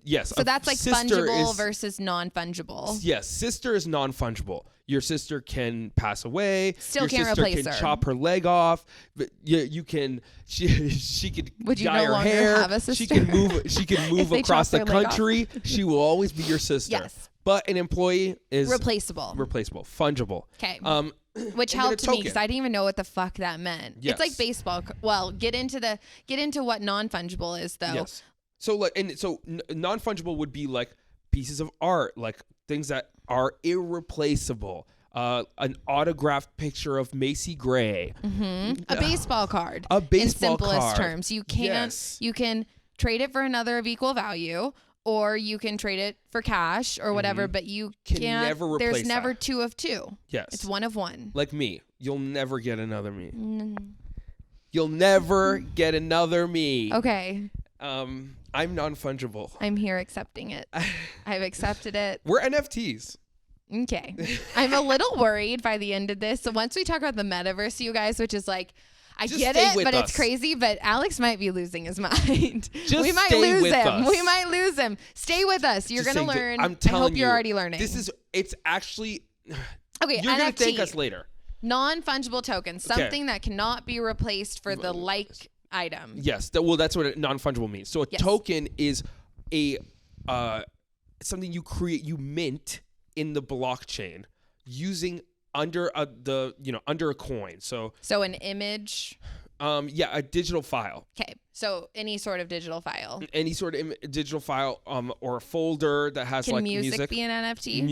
[SPEAKER 1] Yes.
[SPEAKER 3] So that's like fungible versus non-fungible.
[SPEAKER 1] Yes. Sister is non-fungible. Your sister can pass away.
[SPEAKER 3] Still
[SPEAKER 1] your
[SPEAKER 3] can't
[SPEAKER 1] sister
[SPEAKER 3] replace
[SPEAKER 1] can
[SPEAKER 3] her.
[SPEAKER 1] chop her leg off. But you can. She could
[SPEAKER 3] Would you
[SPEAKER 1] dye
[SPEAKER 3] no
[SPEAKER 1] her
[SPEAKER 3] longer
[SPEAKER 1] hair.
[SPEAKER 3] have a sister?
[SPEAKER 1] She can move. She can move
[SPEAKER 3] they
[SPEAKER 1] across
[SPEAKER 3] chop
[SPEAKER 1] the
[SPEAKER 3] their leg
[SPEAKER 1] country. She will always be your sister.
[SPEAKER 3] Yes.
[SPEAKER 1] But an employee is
[SPEAKER 3] replaceable,
[SPEAKER 1] fungible.
[SPEAKER 3] Okay. Which helped me because I didn't even know what the fuck that meant.
[SPEAKER 1] Yes.
[SPEAKER 3] It's like baseball. Well, get into what non-fungible is though.
[SPEAKER 1] Yes. So non-fungible would be like pieces of art, like things that are irreplaceable. An autographed picture of Macy Gray.
[SPEAKER 3] Mm-hmm. A baseball card.
[SPEAKER 1] A baseball
[SPEAKER 3] in simplest
[SPEAKER 1] card.
[SPEAKER 3] terms. You can't.
[SPEAKER 1] Yes.
[SPEAKER 3] You can trade it for another of equal value, or you can trade it for cash or whatever. But you can't.
[SPEAKER 1] Never replace
[SPEAKER 3] there's never
[SPEAKER 1] that.
[SPEAKER 3] two of two.
[SPEAKER 1] Yes.
[SPEAKER 3] It's one of one.
[SPEAKER 1] Like me. You'll never get another me.
[SPEAKER 3] Mm.
[SPEAKER 1] You'll never get another me.
[SPEAKER 3] Okay.
[SPEAKER 1] I'm non-fungible.
[SPEAKER 3] I'm here accepting it. I've accepted it.
[SPEAKER 1] We're NFTs.
[SPEAKER 3] Okay. I'm a little worried by the end of this. So once we talk about the metaverse, you guys, which is like, I
[SPEAKER 1] Just
[SPEAKER 3] get
[SPEAKER 1] stay
[SPEAKER 3] it,
[SPEAKER 1] with
[SPEAKER 3] but
[SPEAKER 1] us.
[SPEAKER 3] it's crazy. But Alex might be losing his mind. We might
[SPEAKER 1] stay
[SPEAKER 3] lose
[SPEAKER 1] with
[SPEAKER 3] him.
[SPEAKER 1] us.
[SPEAKER 3] We might lose him. Stay with us. You're
[SPEAKER 1] Just
[SPEAKER 3] going to
[SPEAKER 1] stay-
[SPEAKER 3] learn.
[SPEAKER 1] I'm telling
[SPEAKER 3] I hope you're
[SPEAKER 1] you,
[SPEAKER 3] already learning.
[SPEAKER 1] It's actually,
[SPEAKER 3] Okay,
[SPEAKER 1] you're going
[SPEAKER 3] NFT.
[SPEAKER 1] to thank us later.
[SPEAKER 3] Non-fungible token. Something that cannot be replaced for the like item.
[SPEAKER 1] Yes. That's what non-fungible means. So a token is a something you create, you mint in the blockchain using under a coin. So
[SPEAKER 3] an image.
[SPEAKER 1] a digital file.
[SPEAKER 3] Okay. So any sort of digital file.
[SPEAKER 1] Any sort of digital file or a folder that has
[SPEAKER 3] Can
[SPEAKER 1] like
[SPEAKER 3] music be an NFT?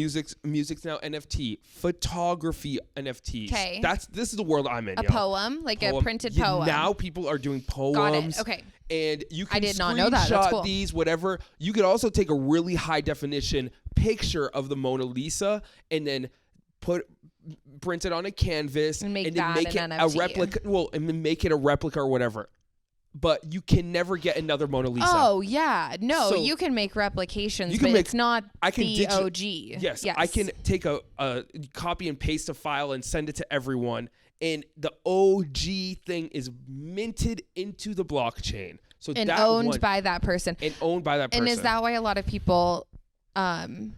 [SPEAKER 1] Music's now NFT. Photography NFT.
[SPEAKER 3] Okay.
[SPEAKER 1] This is the world I'm in.
[SPEAKER 3] A poem, like a printed poem.
[SPEAKER 1] Now people are doing poems.
[SPEAKER 3] Got it. Okay.
[SPEAKER 1] And you can
[SPEAKER 3] I did not know that. That's cool.
[SPEAKER 1] these, whatever. You could also take a really high definition picture of the Mona Lisa and then print it on a canvas
[SPEAKER 3] and make
[SPEAKER 1] then make it
[SPEAKER 3] an
[SPEAKER 1] a
[SPEAKER 3] NFT.
[SPEAKER 1] replica. Well, and then make it a replica or whatever. But you can never get another Mona Lisa.
[SPEAKER 3] Oh yeah, no,
[SPEAKER 1] So,
[SPEAKER 3] you can make replications,
[SPEAKER 1] you can
[SPEAKER 3] but
[SPEAKER 1] make-
[SPEAKER 3] it's not
[SPEAKER 1] I can
[SPEAKER 3] the
[SPEAKER 1] digi-
[SPEAKER 3] OG.
[SPEAKER 1] Yes, I can take a copy and paste a file and send it to everyone, and the OG thing is minted into the blockchain. So
[SPEAKER 3] and
[SPEAKER 1] that
[SPEAKER 3] owned by that person.
[SPEAKER 1] and owned by that person.
[SPEAKER 3] And is that why a lot of people, kind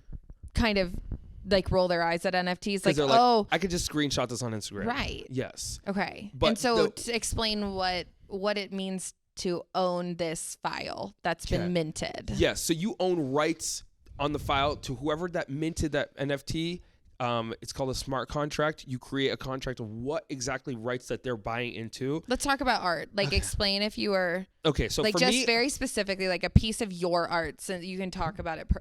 [SPEAKER 3] of like roll their eyes at NFTs? Like,
[SPEAKER 1] they're
[SPEAKER 3] oh,
[SPEAKER 1] I could just screenshot this on Instagram.
[SPEAKER 3] right.
[SPEAKER 1] Yes.
[SPEAKER 3] Okay.
[SPEAKER 1] But
[SPEAKER 3] and so to explain what it means to own this file that's been minted.
[SPEAKER 1] Yes. So you own rights on the file to whoever that minted that NFT. It's called a smart contract. You create a contract of what exactly rights that they're buying into.
[SPEAKER 3] Let's talk about art. Like, explain if you were
[SPEAKER 1] Okay, so
[SPEAKER 3] like
[SPEAKER 1] for
[SPEAKER 3] just
[SPEAKER 1] me,
[SPEAKER 3] very specifically, like a piece of your art, so you can talk about it from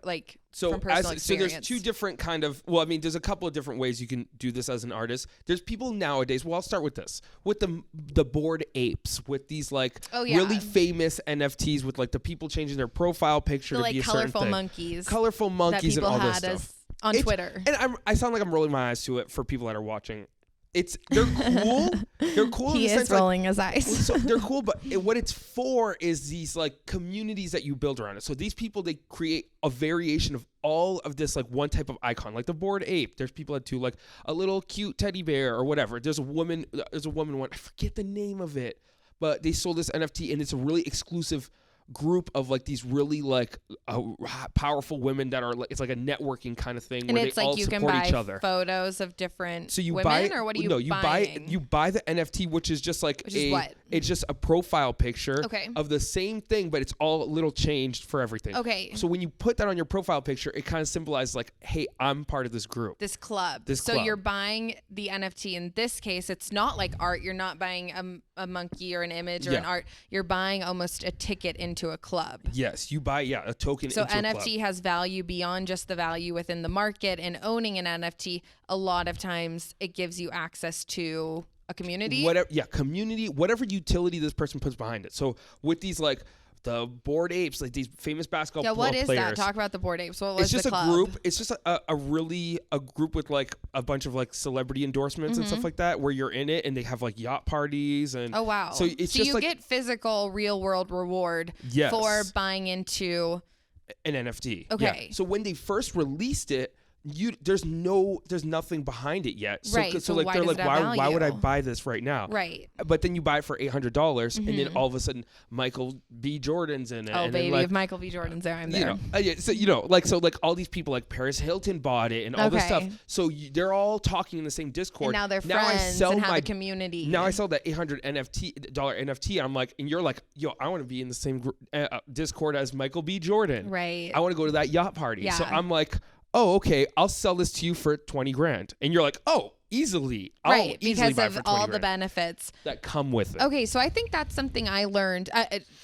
[SPEAKER 3] personal experience.
[SPEAKER 1] So there's two different kind of. Well, I mean, there's a couple of different ways you can do this as an artist. There's people nowadays. Well, I'll start with this with the Bored Apes with these like really famous NFTs with like the people changing their profile picture to be a certain thing. Colorful monkeys and all this stuff.
[SPEAKER 3] On Twitter.
[SPEAKER 1] And I sound like I'm rolling my eyes to it for people that are watching. they're cool. They're cool.
[SPEAKER 3] He is rolling his eyes.
[SPEAKER 1] So they're cool, but what it's for is these like communities that you build around it. So these people, they create a variation of all of this like one type of icon, like the Bored Ape. There's people that do like a little cute teddy bear or whatever. There's a woman one. I forget the name of it, but they sold this NFT and it's a really exclusive group of like these really like powerful women that are like, it's like a networking kind of thing,
[SPEAKER 3] and
[SPEAKER 1] where
[SPEAKER 3] it's
[SPEAKER 1] they
[SPEAKER 3] like
[SPEAKER 1] all
[SPEAKER 3] you
[SPEAKER 1] support
[SPEAKER 3] can
[SPEAKER 1] each
[SPEAKER 3] buy
[SPEAKER 1] other.
[SPEAKER 3] photos of different
[SPEAKER 1] So you
[SPEAKER 3] women,
[SPEAKER 1] buy,
[SPEAKER 3] or what are you
[SPEAKER 1] no, you
[SPEAKER 3] buying?
[SPEAKER 1] you buy the NFT, which is just like it's just a profile picture of the same thing, but it's all a little changed for everything.
[SPEAKER 3] Okay.
[SPEAKER 1] So when you put that on your profile picture, it kind of symbolizes like, hey, I'm part of this group,
[SPEAKER 3] this club. So you're buying the NFT. In this case, it's not like art. You're not buying a monkey or an image or an art. You're buying almost a ticket into a club.
[SPEAKER 1] Yes, you buy a token.
[SPEAKER 3] So
[SPEAKER 1] into
[SPEAKER 3] NFT
[SPEAKER 1] a club.
[SPEAKER 3] has value beyond just the value within the market, and owning an NFT, a lot of times it gives you access to a community.
[SPEAKER 1] Community, whatever utility this person puts behind it. So with these like the Bored Apes, like these famous basketball players.
[SPEAKER 3] Yeah, what is that? Talk about the Bored Apes. What was
[SPEAKER 1] it's just
[SPEAKER 3] the club?
[SPEAKER 1] a group. It's just a group with like a bunch of like celebrity endorsements and stuff like that, where you're in it and they have like yacht parties and.
[SPEAKER 3] Oh wow!
[SPEAKER 1] So it's just
[SPEAKER 3] you get physical, real world reward for buying into
[SPEAKER 1] an NFT.
[SPEAKER 3] Okay.
[SPEAKER 1] Yeah. So when they first released it, there's nothing behind it yet. So,
[SPEAKER 3] right.
[SPEAKER 1] So like they're like, why would I buy this right now?
[SPEAKER 3] Right.
[SPEAKER 1] But then you buy it for $800, and then all of a sudden Michael B. Jordan's in it.
[SPEAKER 3] Oh
[SPEAKER 1] and
[SPEAKER 3] baby,
[SPEAKER 1] then, like,
[SPEAKER 3] if Michael B. Jordan's there, I'm there.
[SPEAKER 1] So all these people like Paris Hilton bought it and all this stuff. So they're all talking in the same Discord.
[SPEAKER 3] And now they're friends and have a community.
[SPEAKER 1] Now I sell that $800 NFT. I'm like, and you're like, yo, I want to be in the same Discord as Michael B. Jordan.
[SPEAKER 3] Right.
[SPEAKER 1] I want to go to that yacht party.
[SPEAKER 3] Yeah.
[SPEAKER 1] So I'm like, oh, okay, I'll sell this to you for $20,000. And you're like, oh, easily.
[SPEAKER 3] Right,
[SPEAKER 1] easily
[SPEAKER 3] because of all the benefits
[SPEAKER 1] that come with it.
[SPEAKER 3] Okay, so I think that's something I learned.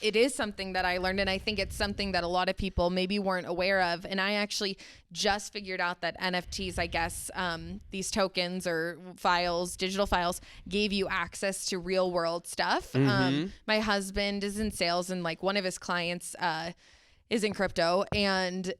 [SPEAKER 3] It is something that I learned, and I think it's something that a lot of people maybe weren't aware of. And I actually just figured out that NFTs, I guess, these tokens or files, digital files, gave you access to real world stuff. My husband is in sales, and like one of his clients is in crypto, and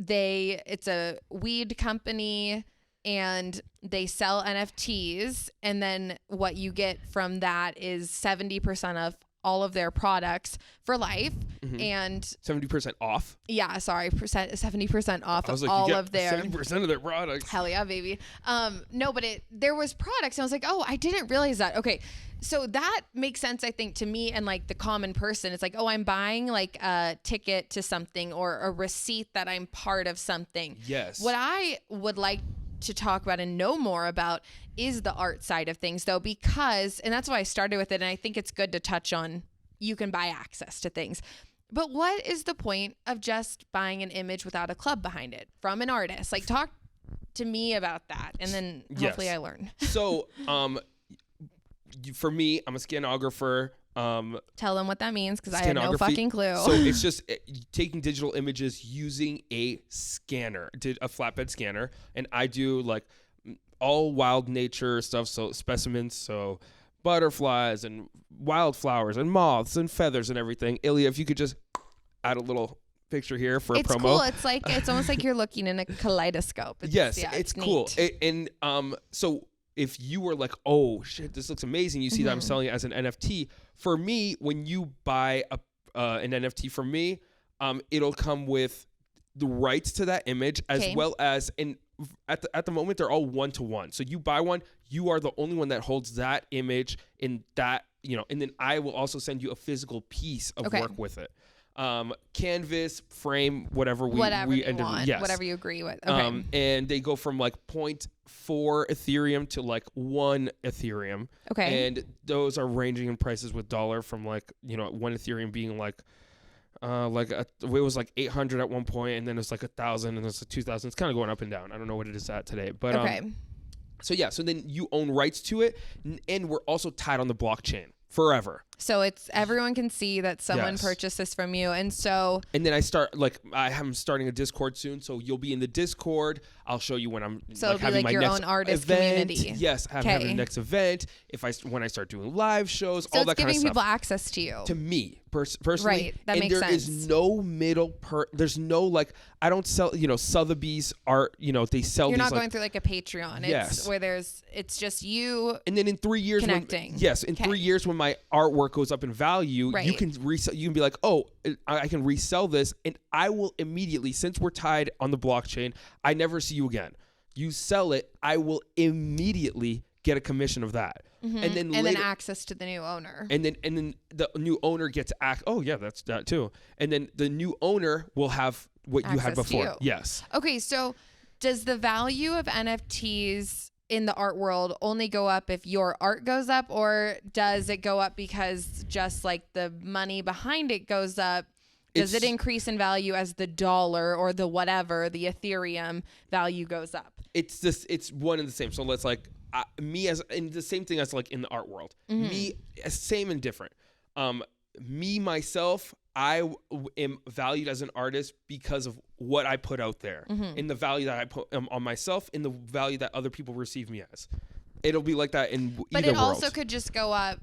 [SPEAKER 3] it's a weed company, and they sell NFTs, and then what you get from that is 70% of all of their products for life, and
[SPEAKER 1] 70% off.
[SPEAKER 3] Yeah, sorry, 70% off of
[SPEAKER 1] like,
[SPEAKER 3] all of their
[SPEAKER 1] 70% of their products.
[SPEAKER 3] Hell yeah, baby. No, but there was products, and I was like, oh, I didn't realize that. Okay, so that makes sense, I think, to me and like the common person. It's like, oh, I'm buying like a ticket to something or a receipt that I'm part of something.
[SPEAKER 1] Yes.
[SPEAKER 3] What I would like to talk about and know more about is the art side of things, though, because, and that's why I started with it, and I think it's good to touch on, you can buy access to things. But what is the point of just buying an image without a club behind it from an artist? Like, talk to me about that, and then hopefully I learn.
[SPEAKER 1] So, for me, I'm a scanographer.
[SPEAKER 3] Tell them what that means, because I have no fucking clue.
[SPEAKER 1] So it's just taking digital images using a scanner, a flatbed scanner, and I do like all wild nature stuff, so specimens, so butterflies and wildflowers and moths and feathers and everything. Ilya, if you could just add a little picture here for a promo.
[SPEAKER 3] It's cool. It's like, it's almost like you're looking in a kaleidoscope.
[SPEAKER 1] It's cool. So if you were like, oh shit, this looks amazing, you see that I'm selling it as an NFT. For me, when you buy an NFT from me, it'll come with the rights to that image, as well as at the moment they're all 1-to-1. So you buy one, you are the only one that holds that image in that, and then I will also send you a physical piece of work with it. Canvas, frame, whatever we end up,
[SPEAKER 3] whatever you agree with. Okay.
[SPEAKER 1] And they go from like 0.4 Ethereum to like 1 Ethereum.
[SPEAKER 3] Okay.
[SPEAKER 1] And those are ranging in prices with dollar from like, 1 Ethereum being like it was like 800 at one point, and then it's like 1,000, and it's like 2,000. It's kind of going up and down. I don't know what it is at today, but so then you own rights to it, and we're also tied on the blockchain forever.
[SPEAKER 3] So it's everyone can see that someone purchased this from you. And so
[SPEAKER 1] then I'm starting a Discord soon, so you'll be in the Discord. I'll show you when I'm having my
[SPEAKER 3] your
[SPEAKER 1] next
[SPEAKER 3] own artist
[SPEAKER 1] event.
[SPEAKER 3] community.
[SPEAKER 1] Yes, having the next event. When I start doing live shows,
[SPEAKER 3] so
[SPEAKER 1] all that kind of stuff.
[SPEAKER 3] it's giving people access to you.
[SPEAKER 1] To me personally,
[SPEAKER 3] right? That makes sense.
[SPEAKER 1] And there is no middle. There's no I don't sell. Sotheby's art. They sell.
[SPEAKER 3] You're
[SPEAKER 1] these,
[SPEAKER 3] not going through like a Patreon. It's where it's just you.
[SPEAKER 1] And then in 3 years,
[SPEAKER 3] connecting.
[SPEAKER 1] In 3 years when my artwork goes up in value,
[SPEAKER 3] right.
[SPEAKER 1] you can resell. You can be like, oh, I can resell this, and I will immediately, since we're tied on the blockchain, I never see you again. You sell it, I will immediately get a commission of that.
[SPEAKER 3] Mm-hmm. And then access to the new owner.
[SPEAKER 1] And then the new owner gets oh yeah, that's that too. And then the new owner will have what access you had before. Yes.
[SPEAKER 3] Okay, so does the value of NFTs in the art world only go up if your art goes up, or does it go up because just like the money behind it goes up? Does it increase in value as the dollar or the whatever, the Ethereum value goes up?
[SPEAKER 1] It's one and the same. So let's and the same thing as like in the art world.
[SPEAKER 3] Mm-hmm.
[SPEAKER 1] Me, same and different. Myself, I am valued as an artist because of what I put out there, in the value that I put on myself, in the value that other people receive me as. It'll be like that in either world.
[SPEAKER 3] But it also could just go up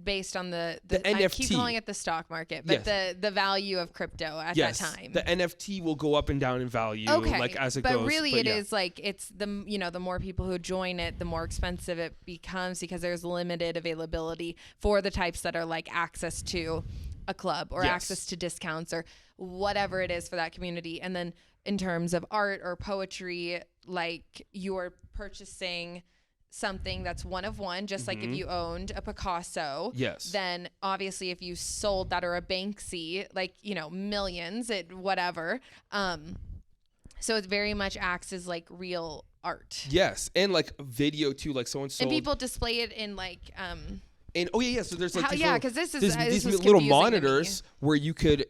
[SPEAKER 3] based on the
[SPEAKER 1] NFT.
[SPEAKER 3] I keep calling it the stock market, but the value of crypto at that time.
[SPEAKER 1] The NFT will go up and down in value, as it goes.
[SPEAKER 3] But really, it is like it's the the more people who join it, the more expensive it becomes because there's limited availability for the types that are like access to a club or access to discounts or whatever it is for that community. And then in terms of art or poetry, like you're purchasing something that's one of one, just like if you owned a Picasso, then obviously if you sold that, or a Banksy, like millions, whatever. So it very much acts as like real art.
[SPEAKER 1] Yes, and like video too, like someone sold.
[SPEAKER 3] And people display it in like
[SPEAKER 1] And so there's like
[SPEAKER 3] these
[SPEAKER 1] little monitors where you could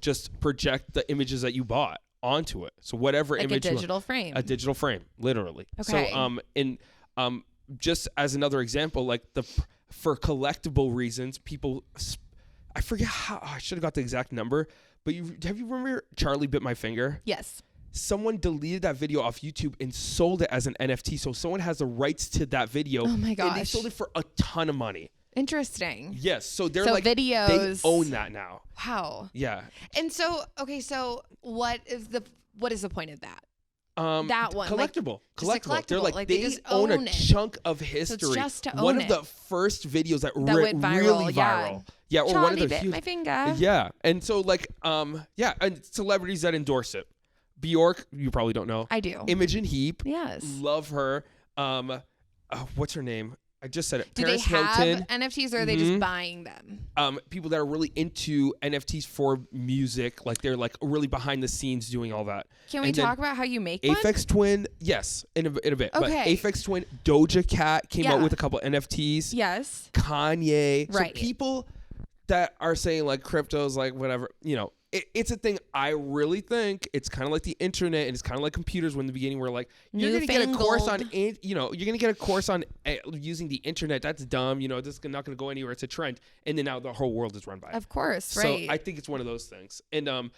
[SPEAKER 1] just project the images that you bought onto it. So whatever
[SPEAKER 3] like
[SPEAKER 1] image,
[SPEAKER 3] a digital frame, literally. Okay.
[SPEAKER 1] So just as another example, like for collectible reasons, people, I forget how, I should have got the exact number, but have you remember Charlie Bit My Finger?
[SPEAKER 3] Yes.
[SPEAKER 1] Someone deleted that video off YouTube and sold it as an NFT. So someone has the rights to that video.
[SPEAKER 3] Oh my gosh.
[SPEAKER 1] And they sold it for a ton of money.
[SPEAKER 3] Interesting.
[SPEAKER 1] Yes. So they're like,
[SPEAKER 3] videos,
[SPEAKER 1] they own that now.
[SPEAKER 3] Wow.
[SPEAKER 1] Yeah.
[SPEAKER 3] And so, okay, so what is the point of that? That one,
[SPEAKER 1] collectible. They're like,
[SPEAKER 3] like
[SPEAKER 1] they
[SPEAKER 3] just
[SPEAKER 1] own a
[SPEAKER 3] it.
[SPEAKER 1] chunk of history.
[SPEAKER 3] So it's just to own
[SPEAKER 1] one
[SPEAKER 3] it.
[SPEAKER 1] of the first videos that
[SPEAKER 3] went viral,
[SPEAKER 1] really viral. Yeah, or
[SPEAKER 3] Charlie
[SPEAKER 1] one of the
[SPEAKER 3] bit my finger.
[SPEAKER 1] Yeah, and so like and celebrities that endorse it. Bjork, you probably don't know.
[SPEAKER 3] I do.
[SPEAKER 1] Imogen Heap.
[SPEAKER 3] Yes.
[SPEAKER 1] Love her. What's her name? I just said it.
[SPEAKER 3] Do
[SPEAKER 1] Paris
[SPEAKER 3] they have
[SPEAKER 1] Hilton.
[SPEAKER 3] NFTs, or are they just buying them?
[SPEAKER 1] People that are really into NFTs for music, like they're like really behind the scenes doing all that.
[SPEAKER 3] Can we talk about how you make one?
[SPEAKER 1] Aphex Twin, yes, in a bit.
[SPEAKER 3] Okay.
[SPEAKER 1] But Aphex Twin, Doja Cat came out with a couple NFTs.
[SPEAKER 3] Yes.
[SPEAKER 1] Kanye.
[SPEAKER 3] Right.
[SPEAKER 1] So people that are saying like crypto's like whatever, it's a thing. I really think it's kind of like the internet, and it's kind of like computers. When in the beginning we're like, you're going to get a course on, you're going to get a course on using the internet. That's dumb. This is not going to go anywhere. It's a trend. And then now the whole world is run by it.
[SPEAKER 3] Of course, right.
[SPEAKER 1] So I think it's one of those things. And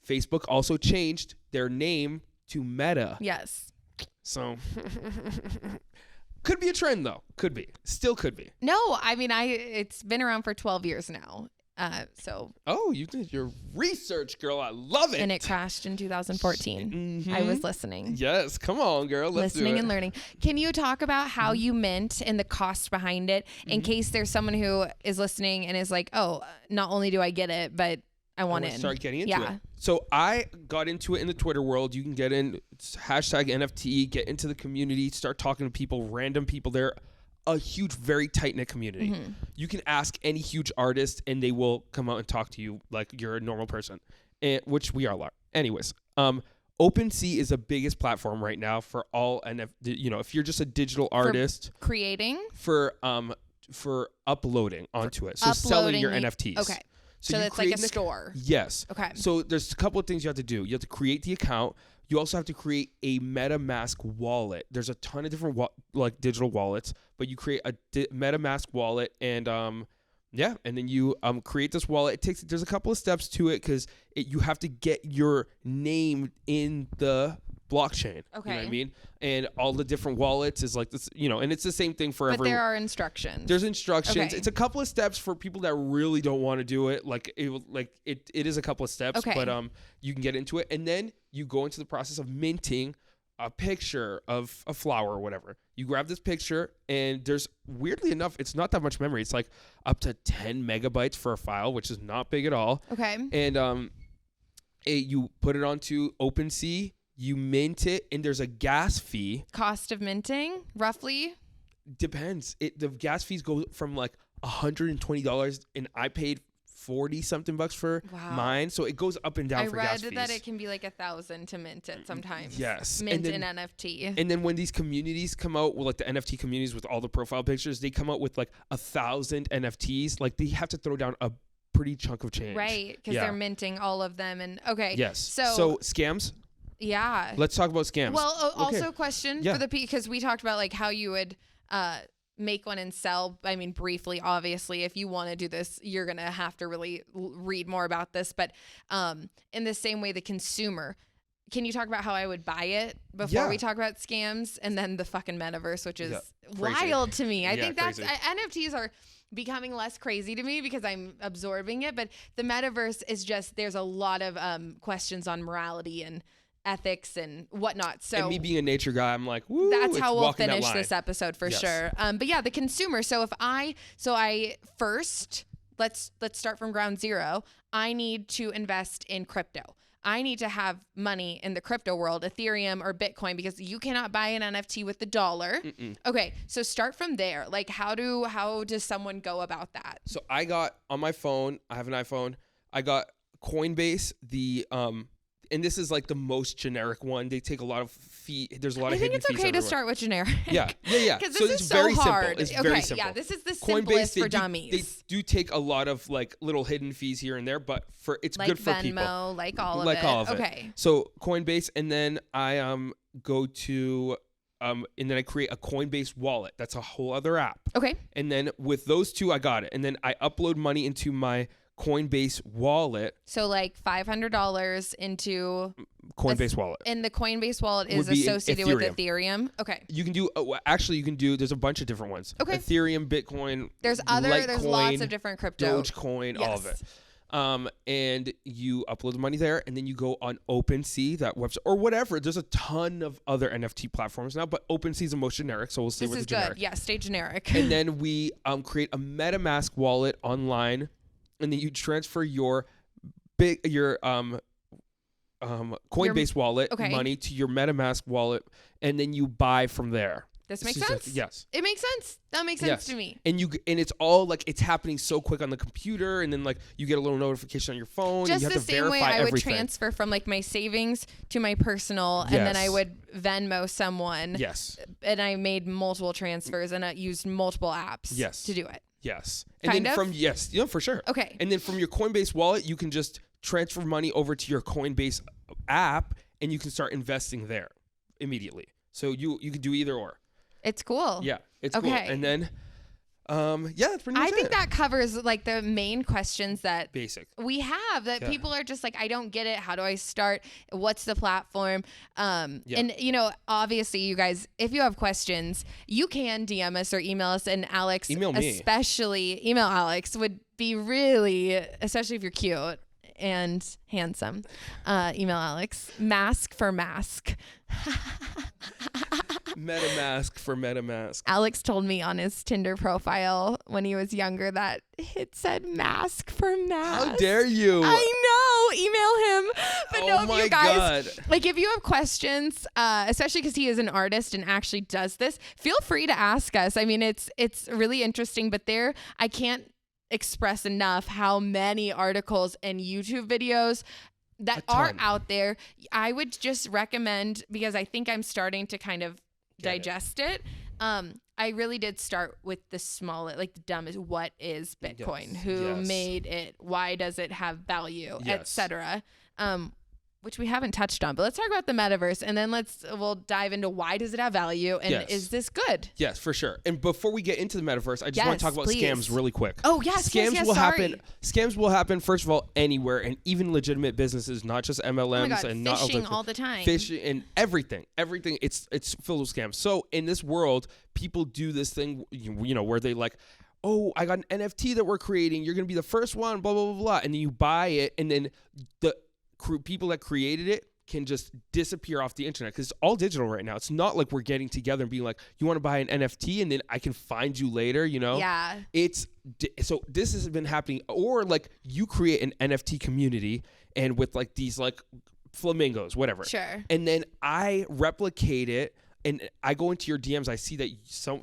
[SPEAKER 1] Facebook also changed their name to Meta.
[SPEAKER 3] Yes.
[SPEAKER 1] So could be a trend though. Could be. Still could be.
[SPEAKER 3] No, I mean, it's been around for 12 years now.
[SPEAKER 1] You did your research, girl. I love it.
[SPEAKER 3] And it crashed in 2014. I was listening.
[SPEAKER 1] Yes, come on, girl. Let's
[SPEAKER 3] listening
[SPEAKER 1] do it.
[SPEAKER 3] And learning. Can you talk about how you mint and the cost behind it, in case there's someone who is listening and is like, oh, not only do I get it, but I want to
[SPEAKER 1] start getting into it. So I got into it in the Twitter world. You can get in, it's #NFT, get into the community, start talking to people, random people there. A huge, very tight-knit community. You can ask any huge artist and they will come out and talk to you like you're a normal person, which we are. Anyways, OpenSea is the biggest platform right now for all if you're just a digital artist
[SPEAKER 3] for creating
[SPEAKER 1] for uploading onto it. So selling your NFTs.
[SPEAKER 3] Okay. So
[SPEAKER 1] you
[SPEAKER 3] it's like a store.
[SPEAKER 1] Yes.
[SPEAKER 3] Okay.
[SPEAKER 1] So there's a couple of things you have to do. You have to create the account. You also have to create a MetaMask wallet. There's a ton of different digital wallets, but you create a MetaMask wallet, and Yeah, and then you create this wallet. There's a couple of steps to it because you have to get your name in the blockchain.
[SPEAKER 3] Okay.
[SPEAKER 1] You know what I mean? And all the different wallets is like this, and it's the same thing for
[SPEAKER 3] But there are instructions.
[SPEAKER 1] There's instructions.
[SPEAKER 3] Okay.
[SPEAKER 1] It's a couple of steps for people that really don't want to do it. It is a couple of steps,
[SPEAKER 3] Okay.
[SPEAKER 1] but you can get into it, and then you go into the process of minting a picture of a flower or whatever. You grab this picture, and there's, weirdly enough, it's not that much memory. It's like up to 10 megabytes for a file, which is not big at all.
[SPEAKER 3] Okay.
[SPEAKER 1] And you put it onto OpenSea, you mint it, and there's a gas fee.
[SPEAKER 3] Cost of minting, roughly?
[SPEAKER 1] Depends. The gas fees go from like $120, and I paid 40 something bucks for mine, so it goes up and down for gas fees.
[SPEAKER 3] I read that it can be like $1,000 to mint it sometimes.
[SPEAKER 1] Yes,
[SPEAKER 3] mint an NFT.
[SPEAKER 1] And then when these communities come out, like the NFT communities with all the profile pictures, they come out with like 1,000 NFTs. Like they have to throw down a pretty chunk of change,
[SPEAKER 3] right? Because they're minting all of them. And okay,
[SPEAKER 1] yes. So scams.
[SPEAKER 3] Yeah.
[SPEAKER 1] Let's talk about scams.
[SPEAKER 3] Well, also a question for the because we talked about like how you would make one and sell. I mean, briefly, obviously, if you want to do this, you're going to have to really read more about this. But in the same way, the consumer, can you talk about how I would buy it before we talk about scams and then the fucking metaverse, which is wild to me. I think that's NFTs are becoming less crazy to me because I'm absorbing it. But the metaverse is just, there's a lot of questions on morality and ethics and whatnot. So,
[SPEAKER 1] and me being a nature guy, I'm like, woo,
[SPEAKER 3] that's how we'll finish this episode for sure. But yeah, the consumer. So I first, let's start from ground zero. I need to invest in crypto. I need to have money in the crypto world, Ethereum or Bitcoin, because you cannot buy an NFT with the dollar. Okay, so start from there. Like, how does someone go about that?
[SPEAKER 1] So I got on my phone. I have an iPhone. I got Coinbase. And this is like the most generic one. They take a lot of fee. There's a lot of hidden fees.
[SPEAKER 3] I think it's okay to start with generic.
[SPEAKER 1] Yeah.
[SPEAKER 3] Because this is so hard.
[SPEAKER 1] It's very simple.
[SPEAKER 3] Yeah, this is the simplest for dummies.
[SPEAKER 1] They do take a lot of like little hidden fees here and there, but it's
[SPEAKER 3] like
[SPEAKER 1] good for
[SPEAKER 3] Venmo,
[SPEAKER 1] people.
[SPEAKER 3] Like all of it. Okay.
[SPEAKER 1] So Coinbase, and then I go to and then I create a Coinbase wallet. That's a whole other app.
[SPEAKER 3] Okay.
[SPEAKER 1] And then with those two, I got it. And then I upload money into my Coinbase wallet.
[SPEAKER 3] So like $500 into
[SPEAKER 1] Coinbase wallet.
[SPEAKER 3] And the Coinbase wallet is associated with Ethereum. Okay.
[SPEAKER 1] You can do there's a bunch of different ones.
[SPEAKER 3] Okay.
[SPEAKER 1] Ethereum, Bitcoin,
[SPEAKER 3] there's lots of different crypto.
[SPEAKER 1] Dogecoin, all of it. And you upload the money there, and then you go on OpenSea, that website, or whatever. There's a ton of other NFT platforms now, but OpenSea is the most generic, so we'll stay with the generic.
[SPEAKER 3] This is good. Yeah, stay generic.
[SPEAKER 1] And then we create a MetaMask wallet online, and then you transfer your Coinbase wallet money to your MetaMask wallet, and then you buy from there.
[SPEAKER 3] This makes sense.
[SPEAKER 1] Yes.
[SPEAKER 3] It makes sense. That makes sense to me.
[SPEAKER 1] And it's all like it's happening so quick on the computer, and then like you get a little notification on your phone.
[SPEAKER 3] Just
[SPEAKER 1] and you have
[SPEAKER 3] the
[SPEAKER 1] to
[SPEAKER 3] same way
[SPEAKER 1] verify
[SPEAKER 3] I would
[SPEAKER 1] everything.
[SPEAKER 3] transfer from like my savings to my personal, and then I would Venmo someone.
[SPEAKER 1] Yes.
[SPEAKER 3] And I made multiple transfers, and I used multiple apps to do it.
[SPEAKER 1] Yes. And then for sure.
[SPEAKER 3] Okay.
[SPEAKER 1] And then from your Coinbase wallet, you can just transfer money over to your Coinbase app, and you can start investing there immediately. So you can do either or.
[SPEAKER 3] It's cool.
[SPEAKER 1] Yeah, it's cool. And then, that's pretty much it.
[SPEAKER 3] I think that covers like the main questions that we have that people are just like, I don't get it. How do I start? What's the platform? And obviously you guys, if you have questions, you can DM us or email us, and Alex,
[SPEAKER 1] email me.
[SPEAKER 3] Especially email Alex would be really, especially if you're cute and handsome. Email Alex. Mask for mask.
[SPEAKER 1] MetaMask for MetaMask.
[SPEAKER 3] Alex told me on his Tinder profile when he was younger that it said mask for mask.
[SPEAKER 1] How dare you?
[SPEAKER 3] I know. Email him. But
[SPEAKER 1] you guys,
[SPEAKER 3] God. Like if you have questions, especially because he is an artist and actually does this, feel free to ask us. I mean, it's really interesting, but I can't express enough how many articles and YouTube videos that are out there. I would just recommend, because I think I'm starting to kind of digest it. I really did start with the smallest, like the dumbest. What is Bitcoin? Who made it? Why does it have value? Etc. which we haven't touched on, but let's talk about the metaverse, and then we'll dive into why does it have value, and is this good?
[SPEAKER 1] Yes, for sure. And before we get into the metaverse, I just want to talk about scams really quick.
[SPEAKER 3] Oh yes,
[SPEAKER 1] scams will happen. Scams will happen first of all anywhere, and even legitimate businesses, not just MLMs and not
[SPEAKER 3] phishing all the time.
[SPEAKER 1] Phishing and everything. It's filled with scams. So in this world, people do this thing, where they like, oh, I got an NFT that we're creating. You're gonna be the first one. Blah blah blah blah. And then you buy it, and then the people that created it can just disappear off the internet because it's all digital right now. It's not like we're getting together and being like, you want to buy an NFT and then I can find you later,
[SPEAKER 3] Yeah.
[SPEAKER 1] So this has been happening. Or like you create an NFT community and with like these like flamingos, whatever.
[SPEAKER 3] Sure.
[SPEAKER 1] And then I replicate it and I go into your DMs. I see that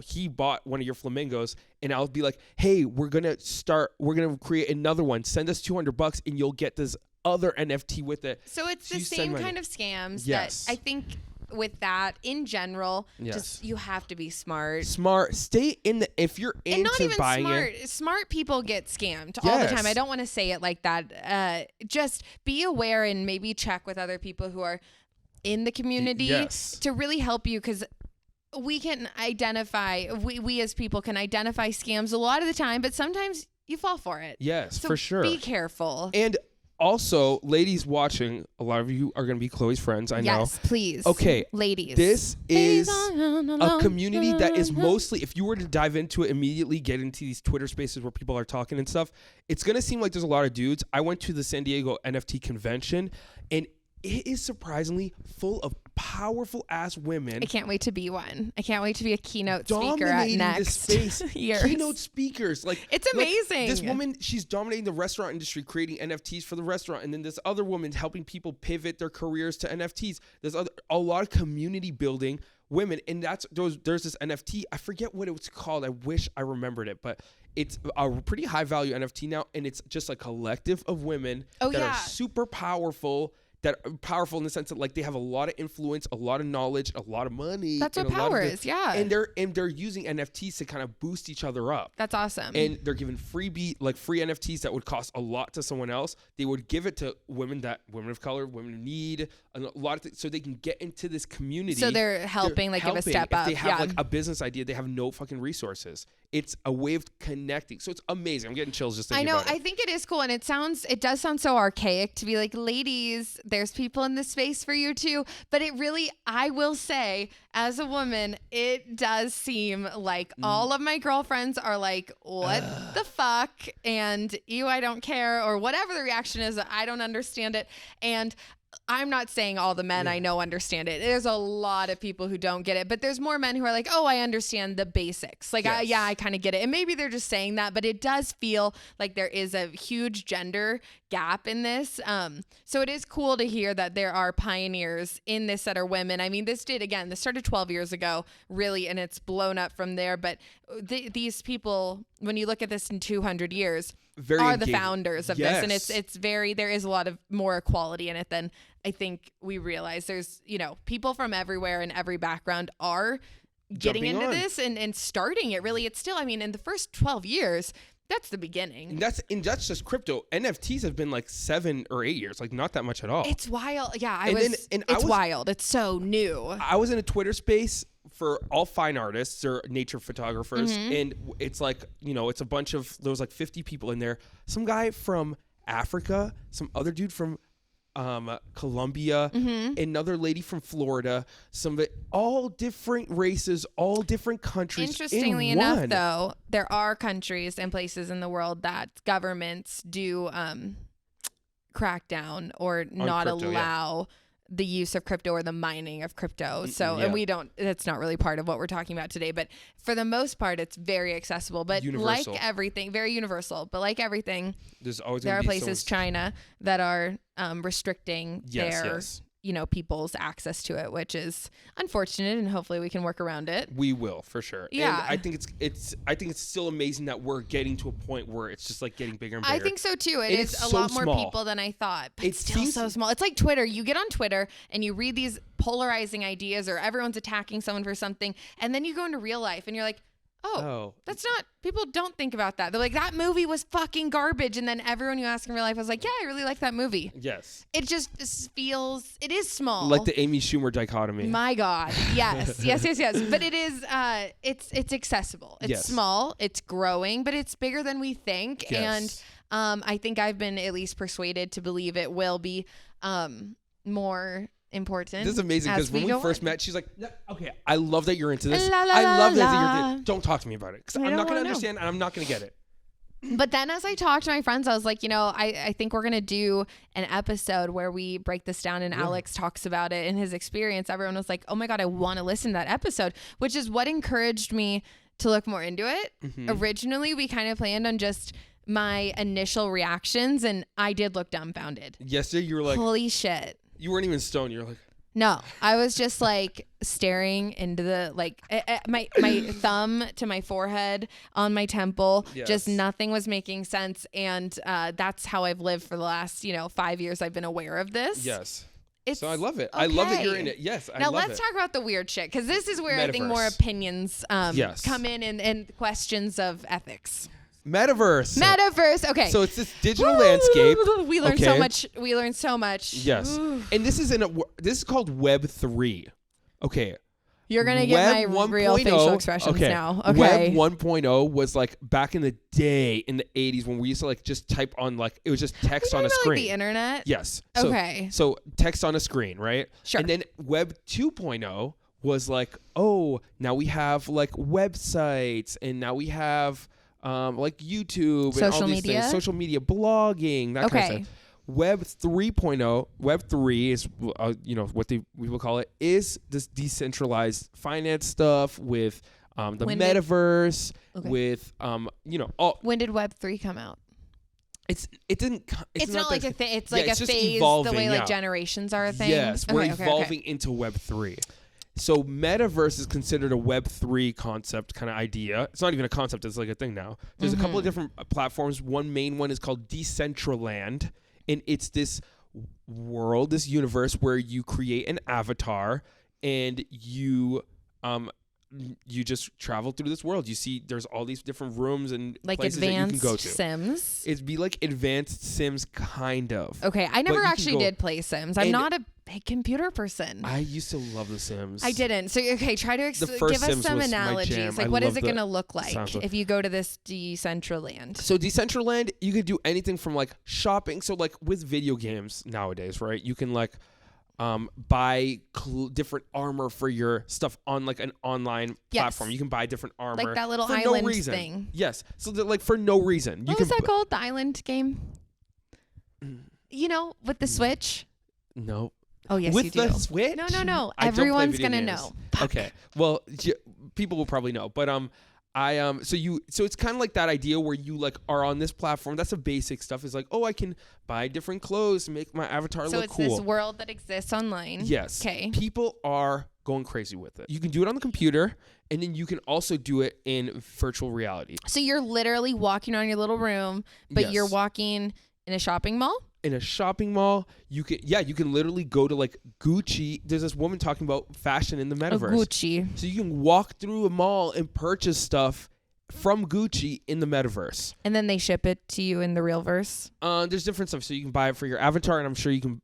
[SPEAKER 1] he bought one of your flamingos and I'll be like, hey, we're going to create another one. Send us $200 and you'll get this other NFT with it.
[SPEAKER 3] So it's the same kind of scams that I think with that in general, just you have to be smart.
[SPEAKER 1] Stay in if you're into
[SPEAKER 3] and not even
[SPEAKER 1] buying
[SPEAKER 3] smart.
[SPEAKER 1] it.
[SPEAKER 3] Smart people get scammed all the time. I don't want to say it like that. Just be aware and maybe check with other people who are in the community to really help you, because we can identify, we as people can identify scams a lot of the time, but sometimes you fall for it.
[SPEAKER 1] Yes,
[SPEAKER 3] so
[SPEAKER 1] for sure.
[SPEAKER 3] Be careful.
[SPEAKER 1] And also, ladies watching, a lot of you are going to be Chloe's friends, I know.
[SPEAKER 3] Yes, please.
[SPEAKER 1] Okay.
[SPEAKER 3] Ladies.
[SPEAKER 1] This is a community that is mostly, if you were to dive into it immediately, get into these Twitter spaces where people are talking and stuff, it's going to seem like there's a lot of dudes. I went to the San Diego NFT convention, and it is surprisingly full of powerful ass women.
[SPEAKER 3] I can't wait to be one. I can't wait to be a keynote speaker at next year.
[SPEAKER 1] Keynote speakers,
[SPEAKER 3] it's amazing.
[SPEAKER 1] This woman, she's dominating the restaurant industry, creating NFTs for the restaurant, and then this other woman's helping people pivot their careers to NFTs. There's a lot of community building women, and there's this NFT. I forget what it was called. I wish I remembered it, but it's a pretty high value NFT now, and it's just a collective of women that are super powerful. That are powerful in the sense that like they have a lot of influence, a lot of knowledge, a lot of money.
[SPEAKER 3] That's what power is,
[SPEAKER 1] And they're using NFTs to kind of boost each other up.
[SPEAKER 3] That's awesome.
[SPEAKER 1] And they're giving free NFTs that would cost a lot to someone else. They would give it to women of color, women who need a lot of things, so they can get into this community.
[SPEAKER 3] So they're helping give a step up.
[SPEAKER 1] If they have like a business idea, they have no fucking resources. It's a way of connecting. So it's amazing. I'm getting chills just thinking about it.
[SPEAKER 3] I think it is cool, and it does sound so archaic to be like, ladies, there's people in this space for you too. But it really, I will say, as a woman, it does seem like all of my girlfriends are like, what the fuck? And I don't care, or whatever the reaction is, I don't understand it. And I'm not saying all the men I know understand it. There's a lot of people who don't get it, but there's more men who are like, oh, I understand the basics. Like, I kind of get it. And maybe they're just saying that, but it does feel like there is a huge gender gap in this. So it is cool to hear that there are pioneers in this that are women. I mean, this started 12 years ago, really, and it's blown up from there. But these people, when you look at this in 200 years, are the founders of this, and there is a lot of more equality in it than I think we realize. There's people from everywhere and every background are getting into this and starting it. Really, it's still, I mean, in the first 12 years, that's the beginning.
[SPEAKER 1] And that's just crypto. NFTs have been like 7 or 8 years, like not that much at all.
[SPEAKER 3] It's wild. Yeah, it's wild. It's so new.
[SPEAKER 1] I was in a Twitter space for all fine artists or nature photographers, and it's like, it's a bunch of, there was like 50 people in there. Some guy from Africa, some other dude from Colombia, another lady from Florida, all different races, all different countries.
[SPEAKER 3] Interestingly enough, though, there are countries and places in the world that governments do crack down or not crypto, allow the use of crypto or the mining of crypto. So, and that's not really part of what we're talking about today, but for the most part, it's very accessible, but universal. Like everything, very universal, but like everything, there are places, China, that are restricting their people's access to it, which is unfortunate, and hopefully we can work around it.
[SPEAKER 1] We will, for sure.
[SPEAKER 3] Yeah.
[SPEAKER 1] And I think it's still amazing that we're getting to a point where it's just like getting bigger and bigger.
[SPEAKER 3] I think so too. It is a lot more people than I thought, but it's still so small. It's like Twitter. You get on Twitter and you read these polarizing ideas, or everyone's attacking someone for something, and then you go into real life and you're like, Oh, that's not, people don't think about that. They're like, that movie was fucking garbage. And then everyone you ask in real life was like, yeah, I really like that movie.
[SPEAKER 1] Yes.
[SPEAKER 3] It just feels, it is small.
[SPEAKER 1] Like the Amy Schumer dichotomy.
[SPEAKER 3] My God. Yes. yes. But it is, it's accessible. It's small. It's growing, but it's bigger than we think.
[SPEAKER 1] Yes.
[SPEAKER 3] And I think I've been at least persuaded to believe it will be more important.
[SPEAKER 1] This is amazing because when we first met, she's like, no, okay, I love that you're into this.
[SPEAKER 3] La, la,
[SPEAKER 1] I love
[SPEAKER 3] la,
[SPEAKER 1] that you're into it. Don't talk to me about it because I'm not going to understand and I'm not going to get it.
[SPEAKER 3] But then as I talked to my friends, I was like, I think we're going to do an episode where we break this down and Alex talks about it and his experience. Everyone was like, oh my God, I want to listen to that episode, which is what encouraged me to look more into it. Originally, we kind of planned on just my initial reactions and I did look dumbfounded.
[SPEAKER 1] Yesterday, you were like,
[SPEAKER 3] holy shit.
[SPEAKER 1] You weren't even stoned. You're like,
[SPEAKER 3] no, I was just like staring into the, like my thumb to my forehead on my temple. Just nothing was making sense. And that's how I've lived for the last, 5 years. I've been aware of this.
[SPEAKER 1] Yes.
[SPEAKER 3] So
[SPEAKER 1] I love it.
[SPEAKER 3] Okay.
[SPEAKER 1] I love that you're in it. Yes.
[SPEAKER 3] Now let's talk about the weird shit. Cause this is where
[SPEAKER 1] Metaverse.
[SPEAKER 3] I think more opinions come in and questions of ethics.
[SPEAKER 1] Metaverse.
[SPEAKER 3] Okay.
[SPEAKER 1] So it's this digital landscape.
[SPEAKER 3] We learned so much. We learned so much.
[SPEAKER 1] Yes. And this is called Web3. Okay.
[SPEAKER 3] You're going to get my real facial expressions now. Okay.
[SPEAKER 1] Web 1.0 was like back in the day in the 80s when we used to like just type on like, it was just text on a screen.
[SPEAKER 3] Like the internet?
[SPEAKER 1] Yes.
[SPEAKER 3] Okay.
[SPEAKER 1] So text on a screen, right?
[SPEAKER 3] Sure.
[SPEAKER 1] And then Web 2.0 was like, oh, now we have like websites and now we have like YouTube and all these things, social media, blogging, that kind of stuff. Web 3.0, Web 3 is, what we will call it, is this decentralized finance stuff with the metaverse, with,
[SPEAKER 3] when did Web 3 come out?
[SPEAKER 1] It's
[SPEAKER 3] not like a thing. It's like a
[SPEAKER 1] just
[SPEAKER 3] phase,
[SPEAKER 1] evolving,
[SPEAKER 3] the way like generations are a thing.
[SPEAKER 1] Yes, we're evolving into Web 3. So metaverse is considered a Web3 concept kind of idea. It's not even a concept. It's like a thing now. There's a couple of different platforms. One main one is called Decentraland. And it's this world, this universe where you create an avatar and you just travel through this world. You see there's all these different rooms and
[SPEAKER 3] like
[SPEAKER 1] places that you can go to.
[SPEAKER 3] Sims?
[SPEAKER 1] It'd be like advanced Sims, kind of.
[SPEAKER 3] Okay, I never actually did play Sims. I'm not a big computer person.
[SPEAKER 1] I used to love The Sims.
[SPEAKER 3] I didn't. So, okay, try to give us some analogies. Like, what is it going to look like if you go to this Decentraland?
[SPEAKER 1] So, Decentraland, you could do anything from, like, shopping. So, like, with video games nowadays, right, you can, like, buy different armor for your stuff on, like, an online platform. You can buy different armor.
[SPEAKER 3] Like that little
[SPEAKER 1] for
[SPEAKER 3] island
[SPEAKER 1] no reason.
[SPEAKER 3] thing.
[SPEAKER 1] Yes. So, like, for no reason.
[SPEAKER 3] What was that called? The island game? With the Switch?
[SPEAKER 1] No.
[SPEAKER 3] Oh, yes,
[SPEAKER 1] with
[SPEAKER 3] you do.
[SPEAKER 1] The Switch?
[SPEAKER 3] No. Everyone's going to know.
[SPEAKER 1] Okay. Well, people will probably know. But so it's kind of like that idea where you like are on this platform. That's the basic stuff. Is like, oh, I can buy different clothes to make my avatar look cool.
[SPEAKER 3] So it's this world that exists online.
[SPEAKER 1] Yes.
[SPEAKER 3] Okay.
[SPEAKER 1] People are going crazy with it. You can do it on the computer, and then you can also do it in virtual reality.
[SPEAKER 3] So you're literally walking around your little room, but you're walking in a shopping mall?
[SPEAKER 1] In a shopping mall, you can literally go to like Gucci. There's this woman talking about fashion in the metaverse.
[SPEAKER 3] Gucci.
[SPEAKER 1] So you can walk through a mall and purchase stuff from Gucci in the metaverse.
[SPEAKER 3] And then they ship it to you in the real verse?
[SPEAKER 1] There's different stuff. So you can buy it for your avatar, and I'm sure you can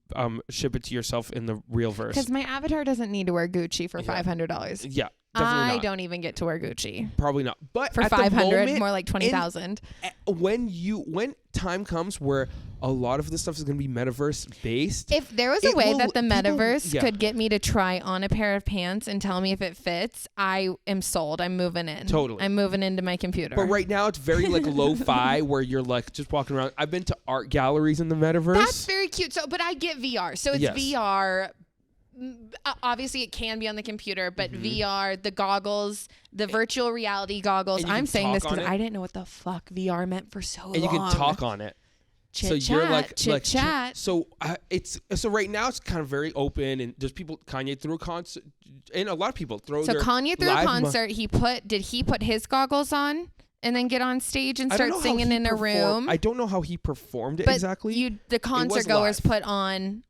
[SPEAKER 1] ship it to yourself in the real verse.
[SPEAKER 3] Because my avatar doesn't need to wear Gucci for $500.
[SPEAKER 1] Yeah.
[SPEAKER 3] I don't even get to wear Gucci.
[SPEAKER 1] Probably not. But
[SPEAKER 3] for
[SPEAKER 1] at
[SPEAKER 3] $500, more like $20,000.
[SPEAKER 1] When time comes where a lot of this stuff is going to be metaverse based.
[SPEAKER 3] If there was a way that the metaverse could get me to try on a pair of pants and tell me if it fits, I am sold. I'm moving in.
[SPEAKER 1] Totally.
[SPEAKER 3] I'm moving into my computer.
[SPEAKER 1] But right now it's very like lo-fi where you're like just walking around. I've been to art galleries in the metaverse.
[SPEAKER 3] That's very cute. So, but I get VR. So it's VR. Obviously it can be on the computer, but VR, the goggles, the virtual reality goggles. I'm saying this because I didn't know what the fuck VR meant for so long.
[SPEAKER 1] And you can talk on it.
[SPEAKER 3] You're like chit-chat.
[SPEAKER 1] So right now it's kind of very open, and there's people. Kanye threw a concert, and a lot of people throw. So
[SPEAKER 3] Kanye threw a concert. Did he put his goggles on and then get on stage and start singing in a room?
[SPEAKER 1] I don't know how he performed it exactly.
[SPEAKER 3] The concert goers put on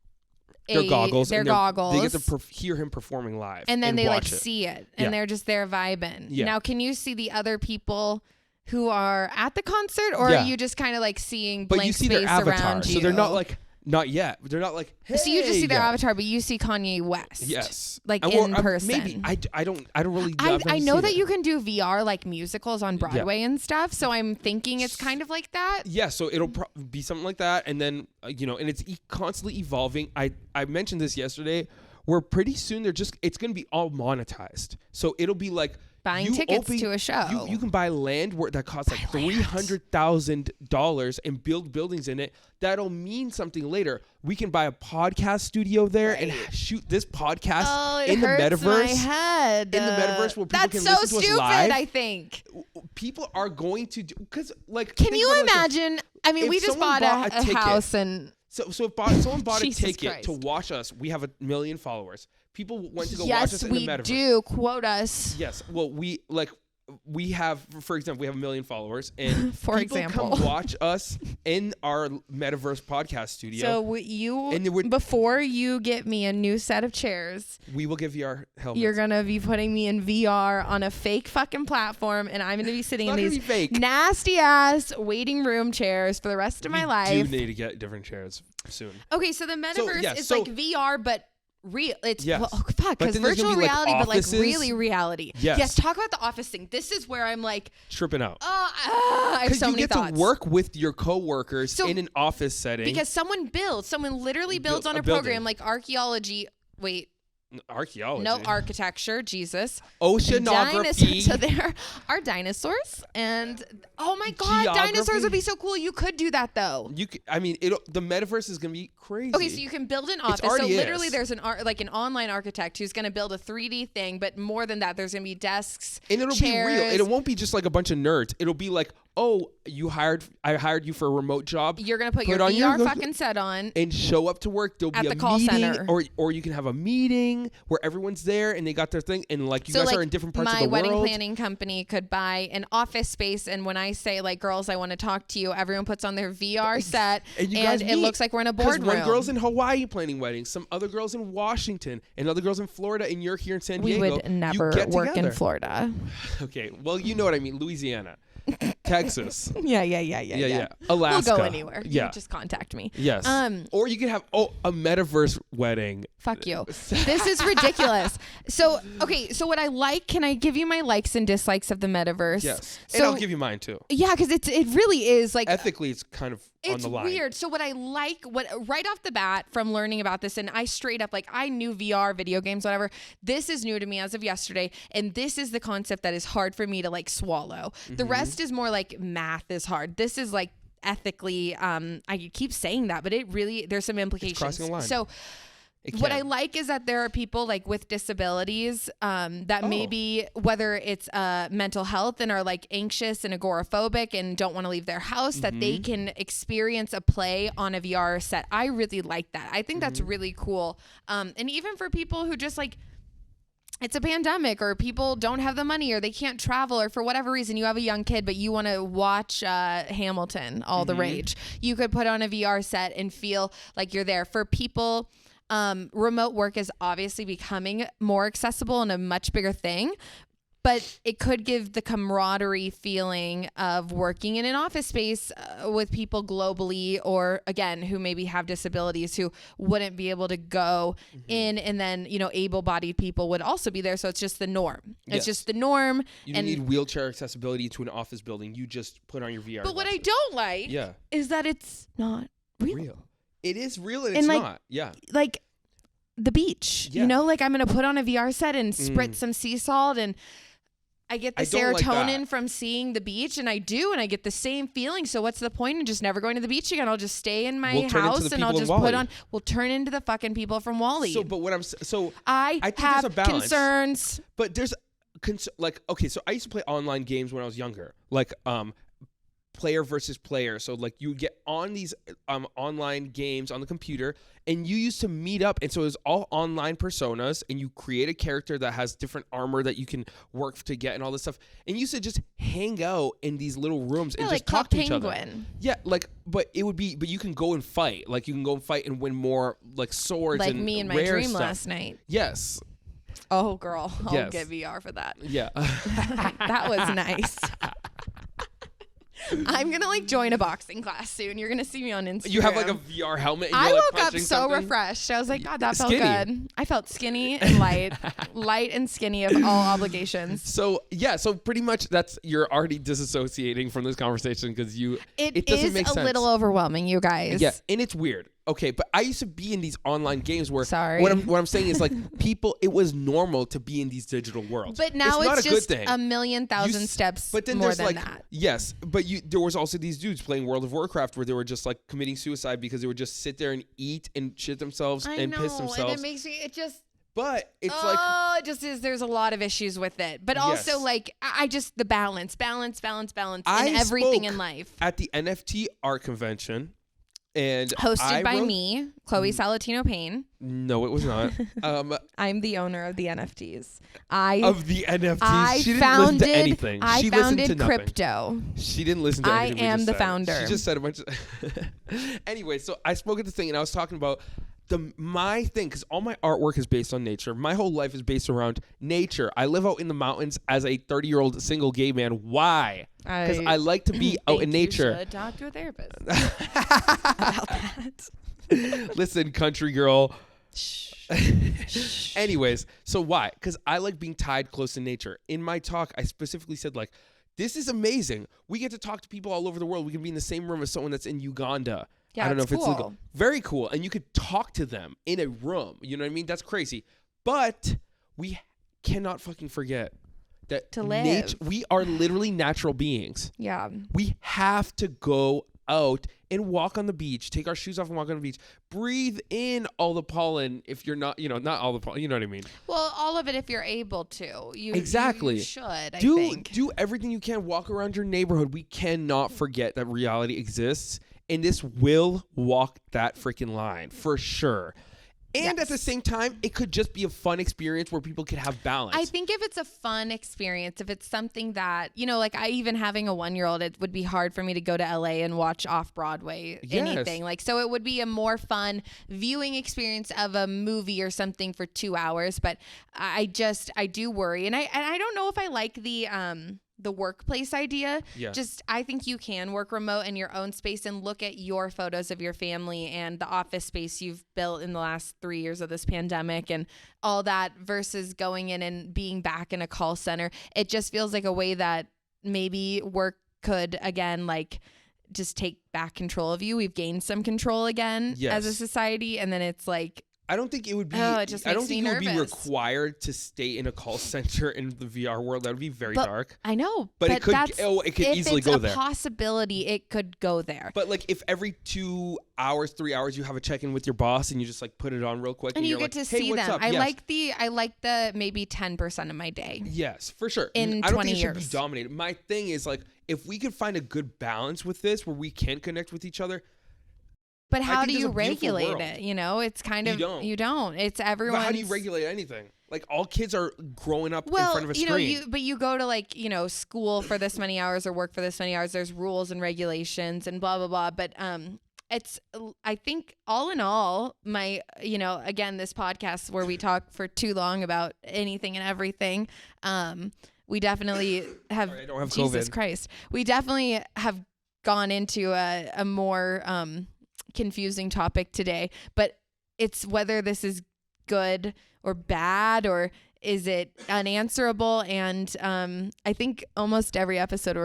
[SPEAKER 1] their goggles.
[SPEAKER 3] Their
[SPEAKER 1] and
[SPEAKER 3] goggles.
[SPEAKER 1] They get to hear him performing live.
[SPEAKER 3] And then they like
[SPEAKER 1] watch it.
[SPEAKER 3] see it. And they're just there vibing.
[SPEAKER 1] Yeah.
[SPEAKER 3] Now, can you see the other people who are at the concert? Or are you just kind of like seeing blank space
[SPEAKER 1] their avatar,
[SPEAKER 3] around you?
[SPEAKER 1] so they're not like, not yet. They're not like, hey.
[SPEAKER 3] So you just see their avatar, but you see Kanye West.
[SPEAKER 1] Yes.
[SPEAKER 3] Like in person.
[SPEAKER 1] Maybe. I don't really.
[SPEAKER 3] I know that you can do VR like musicals on Broadway and stuff. So I'm thinking it's kind of like that.
[SPEAKER 1] Yeah. So it'll be something like that. And then, and it's constantly evolving. I mentioned this yesterday, where pretty soon it's going to be all monetized. So it'll be like,
[SPEAKER 3] buying tickets to a show.
[SPEAKER 1] You can buy land that costs like $300,000 and build buildings in it. That'll mean something later. We can buy a podcast studio there and shoot this podcast in the metaverse.
[SPEAKER 3] My head.
[SPEAKER 1] In the metaverse where people can
[SPEAKER 3] listen to us live. That's so stupid, I think.
[SPEAKER 1] People are going to do, because like.
[SPEAKER 3] Can you imagine? I mean, we just bought a house and.
[SPEAKER 1] So if someone bought a ticket to watch us, we have 1 million followers. People went to go watch us in the metaverse.
[SPEAKER 3] Yes, we do. Quote us.
[SPEAKER 1] Yes. Well, we have, for example, we have 1 million followers, and people come watch us in our metaverse podcast studio.
[SPEAKER 3] So before you get me a new set of chairs,
[SPEAKER 1] we will give VR helmets.
[SPEAKER 3] You're gonna be putting me in VR on a fake fucking platform, and I'm gonna be sitting in these nasty ass waiting room chairs for the rest of my life.
[SPEAKER 1] We do need to get different chairs soon.
[SPEAKER 3] Okay, so the metaverse is like VR, but real. It's because virtual reality,
[SPEAKER 1] like
[SPEAKER 3] but like really reality.
[SPEAKER 1] Yes.
[SPEAKER 3] Talk about the office thing. This is where I'm like
[SPEAKER 1] tripping out.
[SPEAKER 3] I have so many thoughts.
[SPEAKER 1] You get to work with your coworkers in an office setting
[SPEAKER 3] because someone literally builds on a program like archaeology.
[SPEAKER 1] Archaeology.
[SPEAKER 3] No, architecture. Jesus.
[SPEAKER 1] Oceanography.
[SPEAKER 3] So there are dinosaurs, and oh my god, dinosaurs would be so cool. You could do that though.
[SPEAKER 1] The metaverse is gonna be crazy.
[SPEAKER 3] Okay, so you can build an office. So literally, there's an online architect who's gonna build a 3D thing, but more than that, there's gonna be desks,
[SPEAKER 1] and it'll
[SPEAKER 3] chairs.
[SPEAKER 1] be real. It won't be just like a bunch of nerds. It'll be like, I hired you for a remote job.
[SPEAKER 3] You're gonna put your VR fucking set on
[SPEAKER 1] and show up to work. There'll be a
[SPEAKER 3] call
[SPEAKER 1] meeting,
[SPEAKER 3] center.
[SPEAKER 1] or you can have a meeting where everyone's there and they got their thing, and like you guys are in different parts of the world.
[SPEAKER 3] My wedding planning company could buy an office space, and when I say like, girls, I want to talk to you, everyone puts on their VR set, and it looks like we're in a boardroom.
[SPEAKER 1] One girl's in Hawaii planning weddings, some other girls in Washington, and other girls in Florida, and you're here in San Diego.
[SPEAKER 3] We would never work in Florida.
[SPEAKER 1] Okay, well, you know what I mean. Louisiana. Texas.
[SPEAKER 3] Yeah.
[SPEAKER 1] Alaska.
[SPEAKER 3] We'll go anywhere.
[SPEAKER 1] Yeah.
[SPEAKER 3] You just contact me.
[SPEAKER 1] Yes. Or you could have a metaverse wedding.
[SPEAKER 3] Fuck you. This is ridiculous. So what I like, can I give you my likes and dislikes of the metaverse?
[SPEAKER 1] Yes. And I'll give you mine too.
[SPEAKER 3] Yeah, because it really is like
[SPEAKER 1] ethically it's kind of on the line.
[SPEAKER 3] It's weird. So what I like, right off the bat from learning about this, and I straight up I knew VR, video games, whatever. This is new to me as of yesterday, and this is the concept that is hard for me to swallow. Mm-hmm. The rest is more like math is hard. This is ethically. I keep saying that, but it really there's some implications.
[SPEAKER 1] It's crossing a line.
[SPEAKER 3] So. What I like is that there are people with disabilities that maybe whether it's mental health and are anxious and agoraphobic and don't want to leave their house, that they can experience a play on a VR set. I really like that. I think that's really cool. And even for people who just it's a pandemic or people don't have the money or they can't travel or for whatever reason you have a young kid but you want to watch Hamilton, all the rage. You could put on a VR set and feel like you're there. For people... remote work is obviously becoming more accessible and a much bigger thing, but it could give the camaraderie feeling of working in an office space with people globally or again, who maybe have disabilities who wouldn't be able to go in, and then, able-bodied people would also be there. So it's just the norm. It's just the norm.
[SPEAKER 1] You don't need wheelchair accessibility to an office building. You just put on your VR.
[SPEAKER 3] But what I don't like is that it's not real.
[SPEAKER 1] It is real and it's not. Yeah.
[SPEAKER 3] The beach, I'm going to put on a VR set and spritz some sea salt and I get the serotonin from seeing the beach and I get the same feeling. So what's the point in just never going to the beach again? I'll just stay in my house and I'll just we'll turn into the fucking people from WALL-E.
[SPEAKER 1] So, but what
[SPEAKER 3] I think have
[SPEAKER 1] there's a balance.
[SPEAKER 3] Concerns.
[SPEAKER 1] But there's so I used to play online games when I was younger. player versus player. So like you would get on these online games on the computer, and you used to meet up, and so it was all online personas, and you create a character that has different armor that you can work to get and all this stuff. And you used to just hang out in these little rooms and just talk to each other. Yeah, like, but you can go and fight. Like you can go and fight and win more like swords
[SPEAKER 3] like
[SPEAKER 1] and
[SPEAKER 3] me in my
[SPEAKER 1] rare
[SPEAKER 3] dream
[SPEAKER 1] stuff.
[SPEAKER 3] last night.
[SPEAKER 1] Yes.
[SPEAKER 3] Oh, girl, I'll
[SPEAKER 1] Yes.
[SPEAKER 3] get VR for that.
[SPEAKER 1] Yeah.
[SPEAKER 3] That was nice. I'm gonna like join a boxing class soon. You're gonna see me on Instagram.
[SPEAKER 1] You have like a VR helmet. And
[SPEAKER 3] I
[SPEAKER 1] you're, like,
[SPEAKER 3] woke up
[SPEAKER 1] punching
[SPEAKER 3] so
[SPEAKER 1] something?
[SPEAKER 3] refreshed. I was like, God, that felt
[SPEAKER 1] Skinny.
[SPEAKER 3] good. I felt skinny and light and skinny of all obligations.
[SPEAKER 1] So yeah, so pretty much you're already disassociating from this conversation because
[SPEAKER 3] It
[SPEAKER 1] doesn't
[SPEAKER 3] is
[SPEAKER 1] make
[SPEAKER 3] a
[SPEAKER 1] sense.
[SPEAKER 3] little overwhelming, you guys.
[SPEAKER 1] Yeah, and it's weird. Okay, but I used to be in these online games where
[SPEAKER 3] Sorry.
[SPEAKER 1] what I'm saying is like it was normal to be in these digital worlds.
[SPEAKER 3] But now
[SPEAKER 1] not
[SPEAKER 3] it's
[SPEAKER 1] a good
[SPEAKER 3] just
[SPEAKER 1] thing.
[SPEAKER 3] a million thousand steps
[SPEAKER 1] But then
[SPEAKER 3] more
[SPEAKER 1] there's
[SPEAKER 3] than
[SPEAKER 1] like
[SPEAKER 3] that.
[SPEAKER 1] yes, but there was also these dudes playing World of Warcraft where they were just like committing suicide because they would just sit there and eat and shit themselves and piss themselves.
[SPEAKER 3] And it makes me
[SPEAKER 1] But it's
[SPEAKER 3] it just is. There's a lot of issues with it, but also
[SPEAKER 1] Yes.
[SPEAKER 3] like I just the balance in
[SPEAKER 1] I
[SPEAKER 3] everything
[SPEAKER 1] spoke
[SPEAKER 3] in life.
[SPEAKER 1] at the NFT art convention. And
[SPEAKER 3] Hosted by me, Chloe Salatino Payne.
[SPEAKER 1] No, it was not.
[SPEAKER 3] I'm the owner of the NFTs.
[SPEAKER 1] Of the NFTs, she didn't listen to anything.
[SPEAKER 3] I
[SPEAKER 1] She listened to
[SPEAKER 3] founded
[SPEAKER 1] nothing.
[SPEAKER 3] crypto.
[SPEAKER 1] She didn't listen to
[SPEAKER 3] I
[SPEAKER 1] anything. we
[SPEAKER 3] am
[SPEAKER 1] just
[SPEAKER 3] the
[SPEAKER 1] said.
[SPEAKER 3] founder.
[SPEAKER 1] She just said a bunch of. Anyway, so I spoke at this thing and I was talking about my thing, because all my artwork is based on nature. My whole life is based around nature. I live out in the mountains as a 30-year-old single gay man. Why? Because I like to be out in nature.
[SPEAKER 3] You should talk to a therapist about that.
[SPEAKER 1] Listen, country girl.
[SPEAKER 3] Shh.
[SPEAKER 1] Anyways, so why? Because I like being tied close to nature. In my talk, I specifically said like, this is amazing. We get to talk to people all over the world. We can be in the same room as someone that's in Uganda.
[SPEAKER 3] Yeah,
[SPEAKER 1] I don't know if it's
[SPEAKER 3] cool.
[SPEAKER 1] legal. Very cool. And you could talk to them in a room. You know what I mean? That's crazy. But we cannot fucking forget that
[SPEAKER 3] To live.
[SPEAKER 1] we are literally natural beings.
[SPEAKER 3] Yeah.
[SPEAKER 1] We have to go out and walk on the beach, take our shoes off and walk on the beach, breathe in all the pollen. If you're not, not all the pollen, you know what I mean?
[SPEAKER 3] Well, all of it if you're able to.
[SPEAKER 1] Exactly.
[SPEAKER 3] You should, I
[SPEAKER 1] do
[SPEAKER 3] think.
[SPEAKER 1] Do everything you can. Walk around your neighborhood. We cannot forget that reality exists. And this will walk that freaking line for sure. And at the same time, it could just be a fun experience where people can have balance.
[SPEAKER 3] I think if it's a fun experience, if it's something that, like I even having a 1-year-old, it would be hard for me to go to LA and watch off Broadway anything. Like, so it would be a more fun viewing experience of a movie or something for 2 hours. But I do worry. And I don't know if I like the workplace idea.
[SPEAKER 1] Yeah.
[SPEAKER 3] I think you can work remote in your own space and look at your photos of your family and the office space you've built in the last 3 years of this pandemic and all that versus going in and being back in a call center. It just feels like a way that maybe work could again, like, just take back control of you. We've gained some control again as a society. And then it's like,
[SPEAKER 1] I don't think it would be.
[SPEAKER 3] It just
[SPEAKER 1] I don't
[SPEAKER 3] makes me
[SPEAKER 1] think you would be
[SPEAKER 3] nervous.
[SPEAKER 1] required to stay in a call center in the VR world. That would be very dark.
[SPEAKER 3] I know,
[SPEAKER 1] but it could.
[SPEAKER 3] that's,
[SPEAKER 1] It could
[SPEAKER 3] if
[SPEAKER 1] easily
[SPEAKER 3] it's
[SPEAKER 1] go
[SPEAKER 3] a
[SPEAKER 1] there.
[SPEAKER 3] possibility, it could go there.
[SPEAKER 1] But like, if every 2 hours, 3 hours, you have a check-in with your boss and you just like put it on real quick,
[SPEAKER 3] And you
[SPEAKER 1] you're
[SPEAKER 3] get
[SPEAKER 1] like,
[SPEAKER 3] to
[SPEAKER 1] hey,
[SPEAKER 3] see
[SPEAKER 1] what's
[SPEAKER 3] them.
[SPEAKER 1] up?
[SPEAKER 3] I
[SPEAKER 1] Yes.
[SPEAKER 3] like the maybe 10% of my day.
[SPEAKER 1] Yes, for sure.
[SPEAKER 3] In
[SPEAKER 1] I don't
[SPEAKER 3] 20
[SPEAKER 1] think it should
[SPEAKER 3] years.
[SPEAKER 1] be dominated. My thing is like, if we could find a good balance with this, where we can connect with each other.
[SPEAKER 3] But how
[SPEAKER 1] think
[SPEAKER 3] do you
[SPEAKER 1] there's a beautiful
[SPEAKER 3] regulate
[SPEAKER 1] world.
[SPEAKER 3] it? It's kind of
[SPEAKER 1] You don't.
[SPEAKER 3] It's everyone.
[SPEAKER 1] But how do you regulate anything? Like, all kids are growing up in front of a screen.
[SPEAKER 3] You go to like, school for this many hours or work for this many hours. There's rules and regulations and blah, blah, blah. But it's, I think all in all, my, again, this podcast where we talk for too long about anything and everything. We definitely have,
[SPEAKER 1] Sorry, I don't have
[SPEAKER 3] Jesus
[SPEAKER 1] COVID.
[SPEAKER 3] Christ. We definitely have gone into a more confusing topic today, but it's whether this is good or bad, or is it unanswerable? And I think almost every episode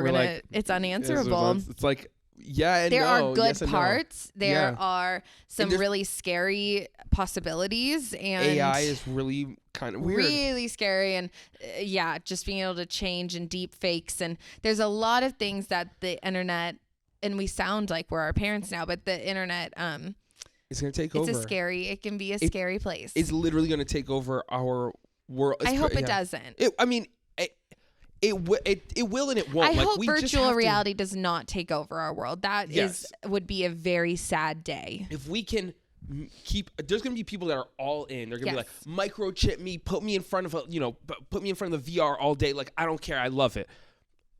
[SPEAKER 3] it's unanswerable.
[SPEAKER 1] It's like, yeah, and
[SPEAKER 3] there
[SPEAKER 1] no.
[SPEAKER 3] are good
[SPEAKER 1] yes and no.
[SPEAKER 3] parts. There
[SPEAKER 1] Yeah.
[SPEAKER 3] are some really scary possibilities, and
[SPEAKER 1] AI is really kind of weird.
[SPEAKER 3] really scary. And just being able to change and deep fakes. And there's a lot of things that the internet, and we sound like we're our parents now, but the internet,
[SPEAKER 1] It's going to take
[SPEAKER 3] it's
[SPEAKER 1] over.
[SPEAKER 3] it can be a scary place.
[SPEAKER 1] It's literally going to take over our world.
[SPEAKER 3] I hope it doesn't.
[SPEAKER 1] It will and it won't.
[SPEAKER 3] I
[SPEAKER 1] like,
[SPEAKER 3] hope
[SPEAKER 1] we just
[SPEAKER 3] virtual
[SPEAKER 1] have to-
[SPEAKER 3] reality does not take over our world. That would be a very sad day.
[SPEAKER 1] If we can there's gonna be people that are all in. They're gonna be
[SPEAKER 3] Yes.
[SPEAKER 1] like, microchip me, put me in front of put me in front of the VR all day. Like, I don't care, I love it.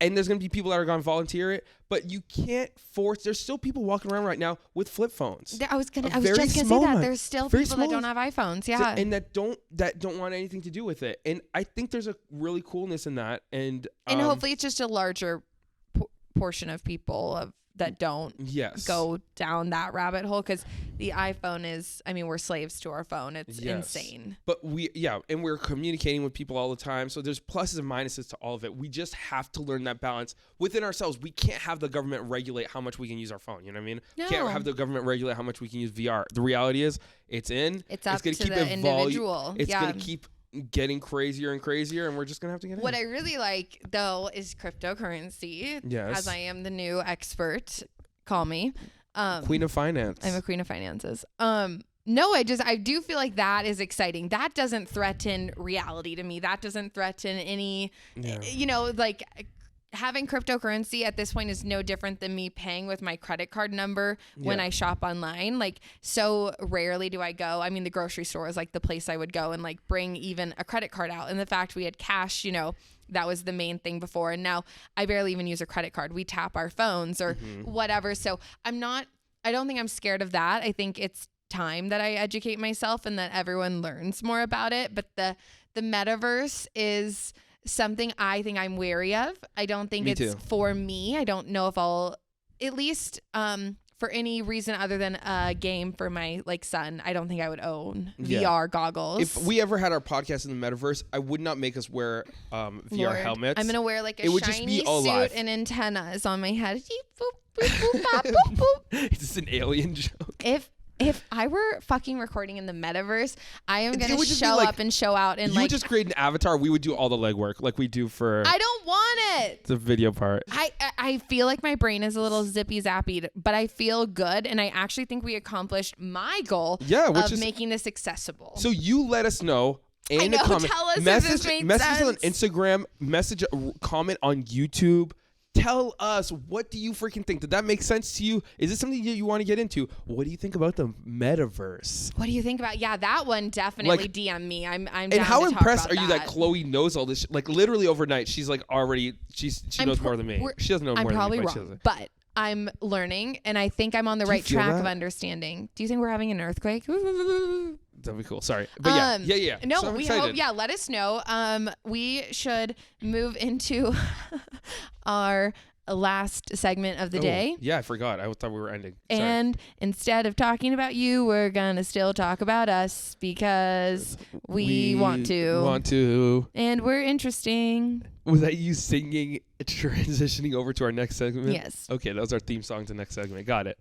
[SPEAKER 1] And there's gonna be people that are gonna volunteer it, but you can't force. There's still people walking around right now with flip phones.
[SPEAKER 3] I was just gonna
[SPEAKER 1] very
[SPEAKER 3] say
[SPEAKER 1] small
[SPEAKER 3] that
[SPEAKER 1] one.
[SPEAKER 3] there's still
[SPEAKER 1] Very
[SPEAKER 3] people that don't
[SPEAKER 1] small.
[SPEAKER 3] have iPhones.
[SPEAKER 1] So-
[SPEAKER 3] Yeah,
[SPEAKER 1] and that don't want anything to do with it. And I think there's a really coolness in that. And
[SPEAKER 3] hopefully it's just a larger portion of people that don't go down that rabbit hole, because the iPhone is, I mean, we're slaves to our phone. It's insane.
[SPEAKER 1] But and we're communicating with people all the time. So there's pluses and minuses to all of it. We just have to learn that balance within ourselves. We can't have the government regulate how much we can use our phone. You know what I mean?
[SPEAKER 3] No.
[SPEAKER 1] Can't have the government regulate how much we can use VR. The reality is it's
[SPEAKER 3] up
[SPEAKER 1] gonna
[SPEAKER 3] to
[SPEAKER 1] keep
[SPEAKER 3] the individual.
[SPEAKER 1] It's going to keep getting crazier and crazier, and we're just going to have to get in.
[SPEAKER 3] What I really like, though, is cryptocurrency.
[SPEAKER 1] Yes.
[SPEAKER 3] As I am the new expert. Call me.
[SPEAKER 1] Queen of Finance.
[SPEAKER 3] I'm a queen of finances. No, I do feel like that is exciting. That doesn't threaten reality to me. That doesn't threaten any, like having cryptocurrency at this point is no different than me paying with my credit card number when I shop online. Like, so rarely do I go. I mean, the grocery store is like the place I would go and like bring even a credit card out. And the fact we had cash, that was the main thing before. And now I barely even use a credit card. We tap our phones or whatever. So I don't think I'm scared of that. I think it's time that I educate myself and that everyone learns more about it. But the metaverse is something I think I'm wary of. I don't think it's for me. I don't know if I'll, at least for any reason other than a game for my son, I don't think I would own VR goggles.
[SPEAKER 1] If we ever had our podcast in the metaverse, I would not make us wear VR helmets.
[SPEAKER 3] I'm gonna wear like a
[SPEAKER 1] it would just
[SPEAKER 3] shiny
[SPEAKER 1] be all
[SPEAKER 3] suit
[SPEAKER 1] live.
[SPEAKER 3] and antennas on my head. Boop, boop, boop, bop, boop, boop.
[SPEAKER 1] Is this an alien joke?
[SPEAKER 3] If I were fucking recording in the metaverse, I am going to
[SPEAKER 1] just
[SPEAKER 3] show
[SPEAKER 1] be
[SPEAKER 3] up and show out. And
[SPEAKER 1] you would just create an avatar. We would do all the legwork like we do for
[SPEAKER 3] I don't want it.
[SPEAKER 1] the video part.
[SPEAKER 3] I feel like my brain is a little zippy zappy, but I feel good. And I actually think we accomplished my goal of making this accessible.
[SPEAKER 1] So you let us know in a comment.
[SPEAKER 3] Tell us if this made
[SPEAKER 1] message
[SPEAKER 3] sense.
[SPEAKER 1] on Instagram, comment on YouTube. Tell us, what do you freaking think? Did that make sense to you? Is this something that you want to get into? What do you think about the metaverse?
[SPEAKER 3] What do you think about? Yeah, that one definitely DM me. I'm down
[SPEAKER 1] and how
[SPEAKER 3] to talk
[SPEAKER 1] impressed
[SPEAKER 3] about
[SPEAKER 1] are you that Chloe knows all this? Like literally overnight, she's like she knows more than me. She doesn't know more than me.
[SPEAKER 3] I'm probably
[SPEAKER 1] but
[SPEAKER 3] wrong, but I'm learning, and I think I'm on the right track of understanding. Do you think we're having an earthquake?
[SPEAKER 1] That'd be cool. Sorry, but yeah.
[SPEAKER 3] No,
[SPEAKER 1] so
[SPEAKER 3] we hope. Yeah, let us know. We should move into our last segment of the day.
[SPEAKER 1] Yeah, I forgot. I thought we were ending. Sorry.
[SPEAKER 3] And instead of talking about you, we're gonna still talk about us because we want to. And we're interesting.
[SPEAKER 1] Was that you singing, transitioning over to our next segment?
[SPEAKER 3] Yes.
[SPEAKER 1] Okay, that was our theme song to next segment. Got it.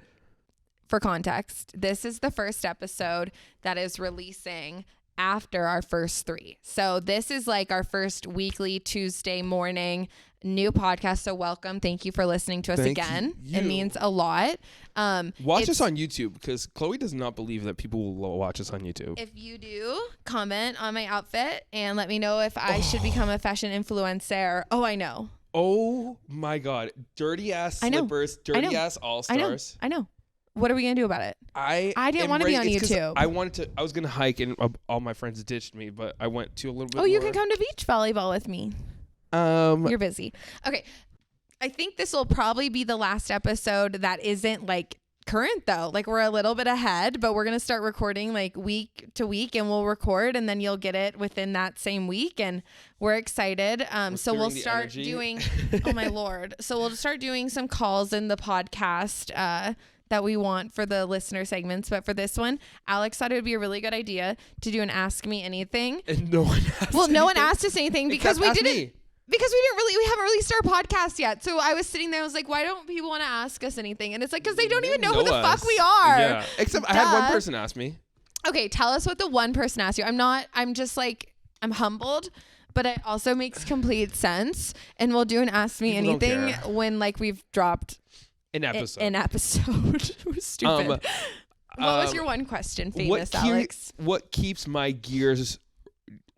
[SPEAKER 3] For context, this is the first episode that is releasing after our first 3. So this is like our first weekly Tuesday morning new podcast. So welcome. Thank you for listening to us again. It means a lot.
[SPEAKER 1] Watch us on YouTube, because Chloe does not believe that people will watch us on YouTube.
[SPEAKER 3] If you do, comment on my outfit and let me know if I should become a fashion influencer. Oh, I know.
[SPEAKER 1] Oh my God. Dirty ass slippers, dirty ass all-stars.
[SPEAKER 3] I know. What are we going to do about it? I didn't want to be on YouTube.
[SPEAKER 1] I was going to hike, and all my friends ditched me, but I went to a little bit more.
[SPEAKER 3] Oh, you can come to beach volleyball with me. You're busy. Okay. I think this will probably be the last episode that isn't like current though. Like we're a little bit ahead, but we're going to start recording like week to week, and we'll record and then you'll get it within that same week. And we're excited. So we'll start doing, oh my Lord. So we'll start doing some calls in the podcast, that we want for the listener segments. But for this one, Alex thought it would be a really good idea to do an Ask Me Anything.
[SPEAKER 1] And no one asked
[SPEAKER 3] no one asked us anything because we haven't released our podcast yet. So I was sitting there, I was like, why don't people want to ask us anything? And it's like, because they don't even know who the fuck we are.
[SPEAKER 1] Yeah. Except I had one person ask me.
[SPEAKER 3] Okay, tell us what the one person asked you. I'm just like, I'm humbled, but it also makes complete sense. And we'll do an Ask Me Anything when like we've dropped
[SPEAKER 1] an episode.
[SPEAKER 3] It was stupid. What was your one question, famous Alex?
[SPEAKER 1] What keeps my gears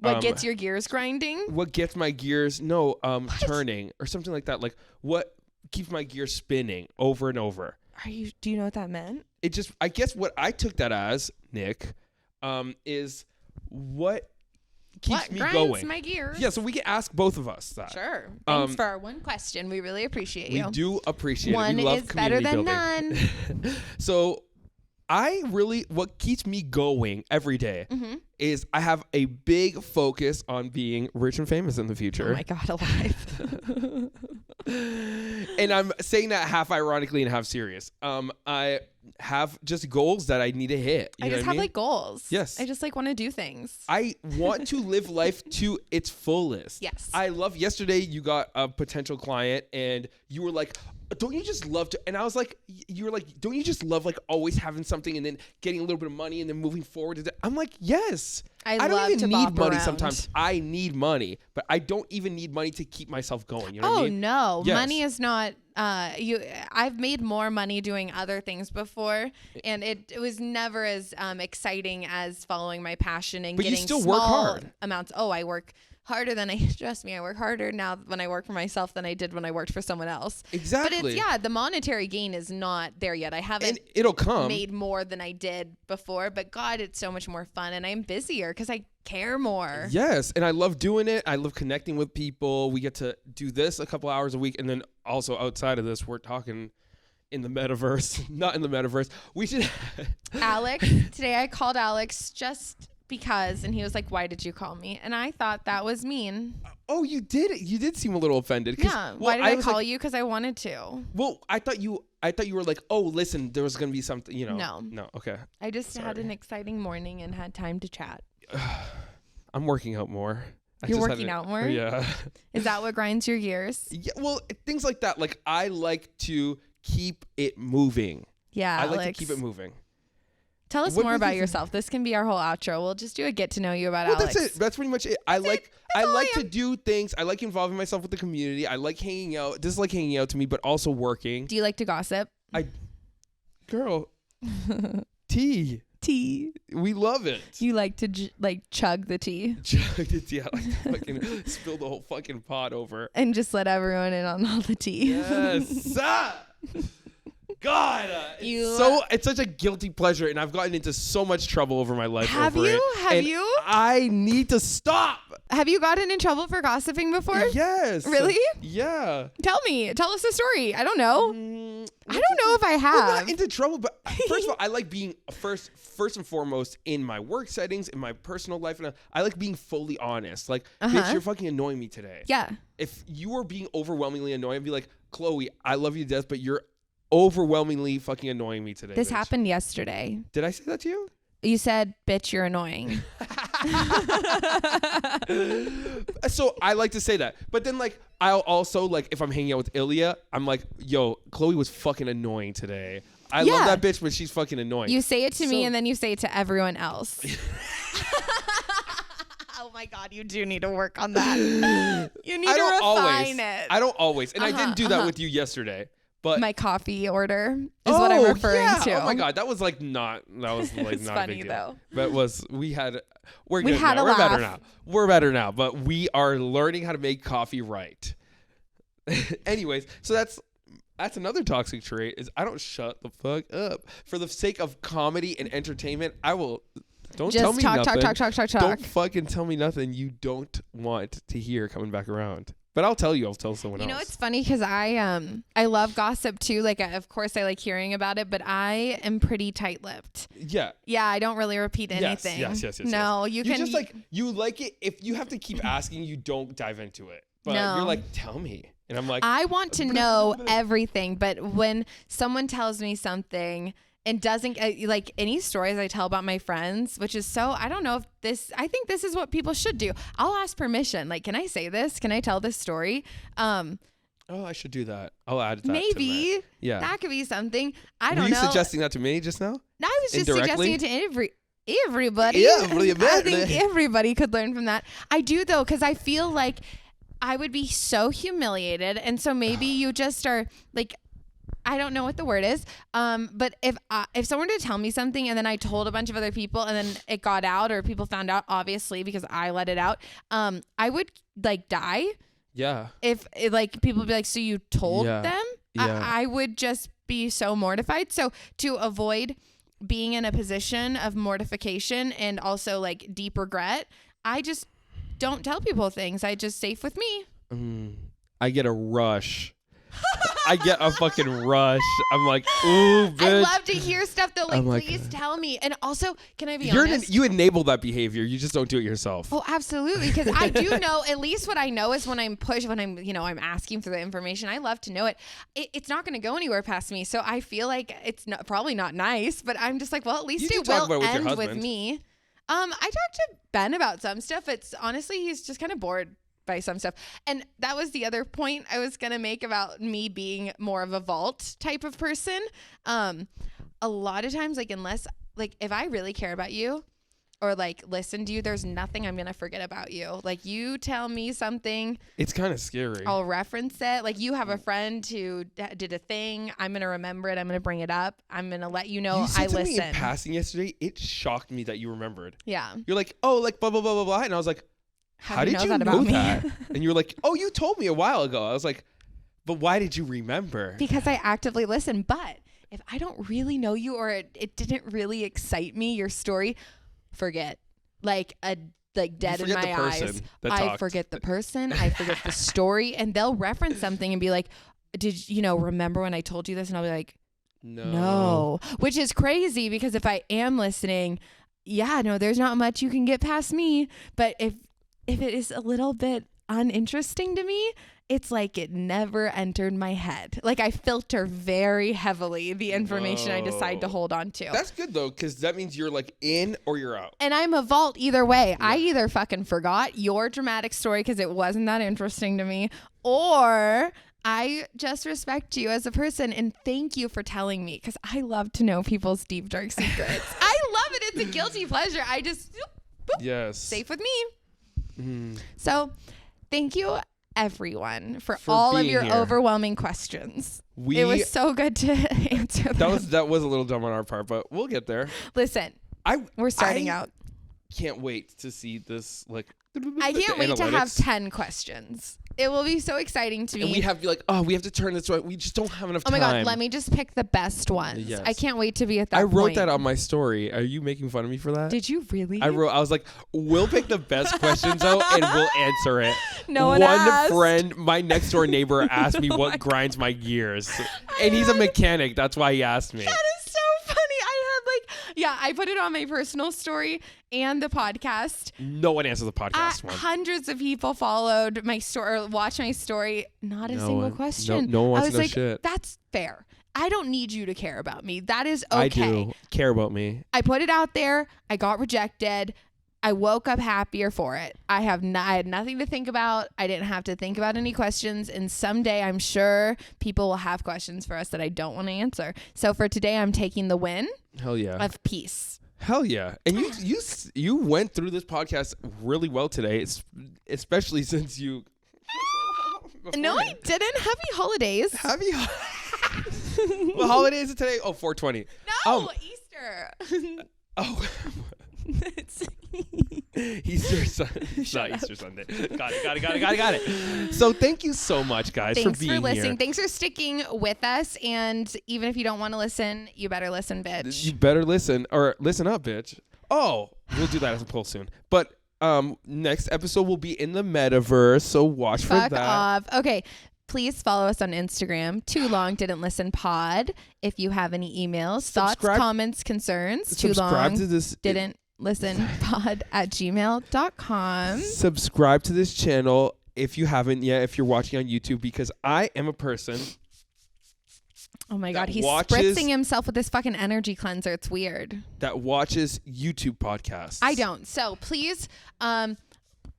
[SPEAKER 3] What gets your gears grinding?
[SPEAKER 1] What gets my gears? No, turning or something like that. Like what keeps my gears spinning over and over.
[SPEAKER 3] Do you know what that meant?
[SPEAKER 1] It just, I guess what I took that as, Nick, is what keeps me
[SPEAKER 3] grinds
[SPEAKER 1] going.
[SPEAKER 3] My gears?
[SPEAKER 1] Yeah, so we can ask both of us that.
[SPEAKER 3] Sure. Thanks for our one question. We really appreciate you.
[SPEAKER 1] We do appreciate
[SPEAKER 3] one
[SPEAKER 1] it. We love
[SPEAKER 3] is better than
[SPEAKER 1] building.
[SPEAKER 3] none.
[SPEAKER 1] So what keeps me going every day is I have a big focus on being rich and famous in the future.
[SPEAKER 3] Oh my God, alive.
[SPEAKER 1] And I'm saying that half ironically and half serious. I have just goals that I need to hit.
[SPEAKER 3] I just have like goals.
[SPEAKER 1] Yes.
[SPEAKER 3] I just like want to do things.
[SPEAKER 1] I want to live life to its fullest.
[SPEAKER 3] Yes.
[SPEAKER 1] I love yesterday you got a potential client and you were like, don't you just love to, and I was like, you were like, don't you just love like always having something and then getting a little bit of money and then moving forward? I'm like, yes. I don't even need money sometimes. I need money, but I don't even need money to keep myself going. You know what I mean?
[SPEAKER 3] No.
[SPEAKER 1] Yes.
[SPEAKER 3] Money is not, I've made more money doing other things before, and it was never as exciting as following my passion and getting
[SPEAKER 1] still
[SPEAKER 3] small
[SPEAKER 1] work hard.
[SPEAKER 3] amounts. Oh, I work harder than trust me, I work harder now when I work for myself than I did when I worked for someone else.
[SPEAKER 1] Exactly.
[SPEAKER 3] But the monetary gain is not there yet. I haven't
[SPEAKER 1] and it'll come.
[SPEAKER 3] made more than I did before, but God, it's so much more fun and I'm busier because I care more.
[SPEAKER 1] Yes, and I love doing it. I love connecting with people. We get to do this a couple hours a week, and then also outside of this, we're talking in the metaverse. Not in the metaverse. We should.
[SPEAKER 3] Alex, today I called Alex just because, and he was like, why did you call me? And I thought that was mean.
[SPEAKER 1] Oh, you did. You did seem a little offended.
[SPEAKER 3] Yeah. Why did I call you? Because I wanted to.
[SPEAKER 1] Well, I thought you were like, oh, listen, there was gonna be something, you know.
[SPEAKER 3] No.
[SPEAKER 1] Okay.
[SPEAKER 3] I just had an exciting morning and had time to chat.
[SPEAKER 1] I'm working out more.
[SPEAKER 3] You're working out more?
[SPEAKER 1] Yeah.
[SPEAKER 3] Is that what grinds your gears?
[SPEAKER 1] Yeah. Well, things like that. Like I like to keep it moving.
[SPEAKER 3] Yeah.
[SPEAKER 1] I like to keep it moving.
[SPEAKER 3] Tell us more about yourself. This can be our whole outro. We'll just do a get to know you about Alex.
[SPEAKER 1] That's it. That's pretty much it. I like to do things. I like involving myself with the community. I like hanging out. This is like hanging out to me, but also working.
[SPEAKER 3] Do you like to gossip?
[SPEAKER 1] Girl, tea. We love it.
[SPEAKER 3] You like to chug the tea.
[SPEAKER 1] Chug the tea. I like to fucking spill the whole fucking pot over.
[SPEAKER 3] And just let everyone in on all the tea.
[SPEAKER 1] Yes. God, it's such a guilty pleasure, and I've gotten into so much trouble over my life.
[SPEAKER 3] Have you?
[SPEAKER 1] I need to stop.
[SPEAKER 3] Have you gotten in trouble for gossiping before?
[SPEAKER 1] Yes.
[SPEAKER 3] Really?
[SPEAKER 1] Yeah.
[SPEAKER 3] Tell us a story. I don't know. I don't know if I have.
[SPEAKER 1] I'm not into trouble, but first of all, I like being first and foremost in my work settings, in my personal life, and I like being fully honest. Like, bitch, you're fucking annoying me today.
[SPEAKER 3] Yeah.
[SPEAKER 1] If you are being overwhelmingly annoying, I'd be like, Chloe, I love you to death, but you're overwhelmingly fucking annoying me today.
[SPEAKER 3] This
[SPEAKER 1] bitch.
[SPEAKER 3] happened yesterday.
[SPEAKER 1] Did I say that to you?
[SPEAKER 3] You said, bitch, you're annoying.
[SPEAKER 1] So I like to say that. But then, like, I'll also, like, if I'm hanging out with Ilya, I'm like, yo, Chloe was fucking annoying today. I love that bitch, but she's fucking annoying.
[SPEAKER 3] You say it to me, and then you say it to everyone else. Oh, my God. You do need to work on that. You need to refine it.
[SPEAKER 1] I don't always. And I didn't do that with you yesterday. But
[SPEAKER 3] my coffee order is what I'm referring to.
[SPEAKER 1] Oh my God, that was like not a big deal.
[SPEAKER 3] Though.
[SPEAKER 1] But we're good
[SPEAKER 3] we had
[SPEAKER 1] now.
[SPEAKER 3] A
[SPEAKER 1] We're
[SPEAKER 3] laugh.
[SPEAKER 1] better now. We're better now. But we are learning how to make coffee right. Anyways, so that's another toxic trait is I don't shut the fuck up. For the sake of comedy and entertainment, I will. Don't
[SPEAKER 3] just
[SPEAKER 1] tell me nothing.
[SPEAKER 3] Talk.
[SPEAKER 1] Don't fucking tell me nothing you don't want to hear coming back around. But I'll tell someone else.
[SPEAKER 3] You know, it's funny because I love gossip too. Like, of course, I like hearing about it, but I am pretty tight-lipped.
[SPEAKER 1] Yeah.
[SPEAKER 3] Yeah, I don't really repeat anything.
[SPEAKER 1] Yes.
[SPEAKER 3] No,
[SPEAKER 1] you just like, you like it. If you have to keep asking, you don't dive into it. But you're like, tell me. And I'm like,
[SPEAKER 3] I want to know everything. But when someone tells me something and doesn't like any stories I tell about my friends, which is so, I don't know if I think this is what people should do. I'll ask permission. Like, can I say this? Can I tell this story?
[SPEAKER 1] Oh, I should do that. I'll add that.
[SPEAKER 3] Maybe.
[SPEAKER 1] To yeah.
[SPEAKER 3] That could be something. I don't know.
[SPEAKER 1] Were you suggesting that to me just now?
[SPEAKER 3] I was just suggesting it to everybody.
[SPEAKER 1] Yeah,
[SPEAKER 3] I think everybody could learn from that. I do though, because I feel like I would be so humiliated. And so maybe you just are like, I don't know what the word is. But if someone were to tell me something and then I told a bunch of other people and then it got out or people found out, obviously because I let it out, I would like die.
[SPEAKER 1] Yeah.
[SPEAKER 3] If like people would be like, so you told them?
[SPEAKER 1] Yeah.
[SPEAKER 3] I would just be so mortified. So to avoid being in a position of mortification and also like deep regret, I just don't tell people things. I just safe with me.
[SPEAKER 1] I get a rush. I get a fucking rush. I'm like, ooh, bitch.
[SPEAKER 3] I love to hear stuff though. Like, please
[SPEAKER 1] God.
[SPEAKER 3] tell me. And also, can I be honest?
[SPEAKER 1] You enable that behavior. You just don't do it yourself.
[SPEAKER 3] Oh, absolutely. Because I do know, at least what I know is when I'm I'm asking for the information, I love to know it. It's not going to go anywhere past me. So I feel like it's probably not nice, but I'm just like, well, at least it will end with me. I talked to Ben about some stuff. It's honestly, he's just kind of bored by some stuff. And that was the other point I was going to make about me being more of a vault type of person. A lot of times, like, unless, like, if I really care about you or like listen to you, there's nothing I'm going to forget about you. Like, you tell me something.
[SPEAKER 1] It's kind of scary.
[SPEAKER 3] I'll reference it. Like, you have a friend who did a thing. I'm going to remember it. I'm going to bring it up. I'm going to let you know I listen.
[SPEAKER 1] Me in passing yesterday. It shocked me that you remembered.
[SPEAKER 3] Yeah.
[SPEAKER 1] You're like, oh, like blah, blah, blah, blah, blah. And I was like, how did you know that? And you were like, oh, you told me a while ago. I was like, but why did you remember?
[SPEAKER 3] Because I actively listen. But if I don't really know you or it didn't really excite me, your story, forget. Like dead in my eyes. I forget the person. I forget the story. And they'll reference something and be like, did you remember when I told you this? And I'll be like, no. Which is crazy because if I am listening, there's not much you can get past me. But if it is a little bit uninteresting to me, it's like it never entered my head. Like I filter very heavily the information I decide to hold on to.
[SPEAKER 1] That's good though, because that means you're like in or you're out.
[SPEAKER 3] And I'm a vault either way. Yeah. I either fucking forgot your dramatic story because it wasn't that interesting to me, or I just respect you as a person and thank you for telling me because I love to know people's deep, dark secrets. I love it. It's a guilty pleasure. I just,
[SPEAKER 1] yes,
[SPEAKER 3] safe with me. So thank you everyone for all of your overwhelming questions. It was so good to answer them.
[SPEAKER 1] That was a little dumb on our part, but we'll get there.
[SPEAKER 3] Listen, we're starting out.
[SPEAKER 1] Can't wait to see this.
[SPEAKER 3] I can't wait to have 10 questions. It will be so exciting to me.
[SPEAKER 1] And we have to be like, oh, we have to turn this right. We just don't have enough time.
[SPEAKER 3] Oh my God, let me just pick the best ones. Yes. I can't wait to be at that point.
[SPEAKER 1] I wrote that on my story. Are you making fun of me for that?
[SPEAKER 3] Did you really?
[SPEAKER 1] I was like, we'll pick the best questions though, and we'll answer it.
[SPEAKER 3] No one asked.
[SPEAKER 1] Friend, my next door neighbor asked me what grinds my gears. And he's a mechanic. That's why he asked me.
[SPEAKER 3] That is so funny. I put it on my personal story and the podcast.
[SPEAKER 1] No one answered the podcast one.
[SPEAKER 3] Hundreds of people followed my story or watched my story. Not a single question.
[SPEAKER 1] No one wants to know shit.
[SPEAKER 3] That's fair. I don't need you to care about me. That is okay.
[SPEAKER 1] I do care about me.
[SPEAKER 3] I put it out there. I got rejected. I woke up happier for it. I had nothing to think about. I didn't have to think about any questions. And someday I'm sure people will have questions for us that I don't want to answer. So for today, I'm taking the win.
[SPEAKER 1] Hell yeah.
[SPEAKER 3] Of peace.
[SPEAKER 1] Hell yeah. And you went through this podcast really well today, especially since you...
[SPEAKER 3] No, I didn't. Happy holidays.
[SPEAKER 1] What holiday is it today? Oh, 4/20.
[SPEAKER 3] No, Easter.
[SPEAKER 1] Oh. Easter Sunday. Not Easter Sunday. Got it. So thank you so much, guys, for being here. Thanks for listening.
[SPEAKER 3] Thanks for sticking with us. And even if you don't want to listen, you better listen, bitch.
[SPEAKER 1] You better listen, or listen up, bitch. Oh, we'll do that as a poll soon. But next episode will be in the metaverse, so watch for that.
[SPEAKER 3] Fuck off. Okay. Please follow us on Instagram. Too long didn't listen pod. If you have any emails, thoughts, comments, concerns. Too long didn't listen pod @gmail.com.
[SPEAKER 1] Subscribe to this channel if you haven't yet. If you're watching on YouTube, because I am a person.
[SPEAKER 3] Oh my God, he's spritzing himself with this fucking energy cleanser. It's weird.
[SPEAKER 1] That watches YouTube podcasts.
[SPEAKER 3] I don't. So please,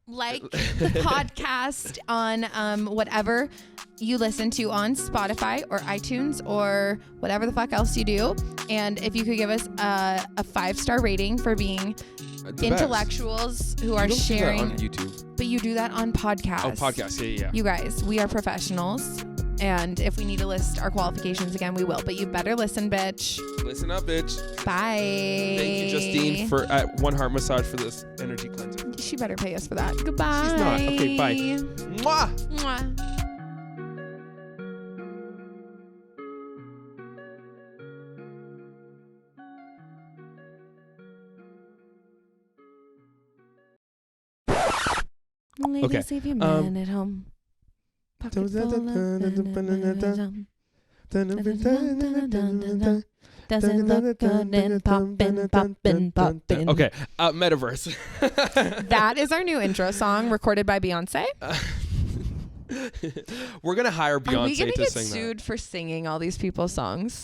[SPEAKER 3] like the podcast on whatever you listen to on Spotify or iTunes or whatever the fuck else you do. And if you could give us a 5-star rating for being intellectuals who are sharing
[SPEAKER 1] on YouTube.
[SPEAKER 3] But you do that on podcasts.
[SPEAKER 1] Oh, podcasts. Yeah.
[SPEAKER 3] You guys, we are professionals And if we need to list our qualifications again, we will. But you better listen, bitch.
[SPEAKER 1] Listen up, bitch.
[SPEAKER 3] Bye.
[SPEAKER 1] Thank you, Justine, for at One Heart Massage for this energy cleanser.
[SPEAKER 3] She better pay us for that. Goodbye.
[SPEAKER 1] She's not. Okay, bye. Mwah!
[SPEAKER 3] Mwah. Ladies, leave your man at home. Pocket full of doesn't look good and poppin'.
[SPEAKER 1] Okay, Metaverse.
[SPEAKER 3] That is our new intro song recorded by Beyonce.
[SPEAKER 1] We're gonna hire Beyonce
[SPEAKER 3] Are we gonna
[SPEAKER 1] to
[SPEAKER 3] get
[SPEAKER 1] sing
[SPEAKER 3] sued for singing all these people's songs?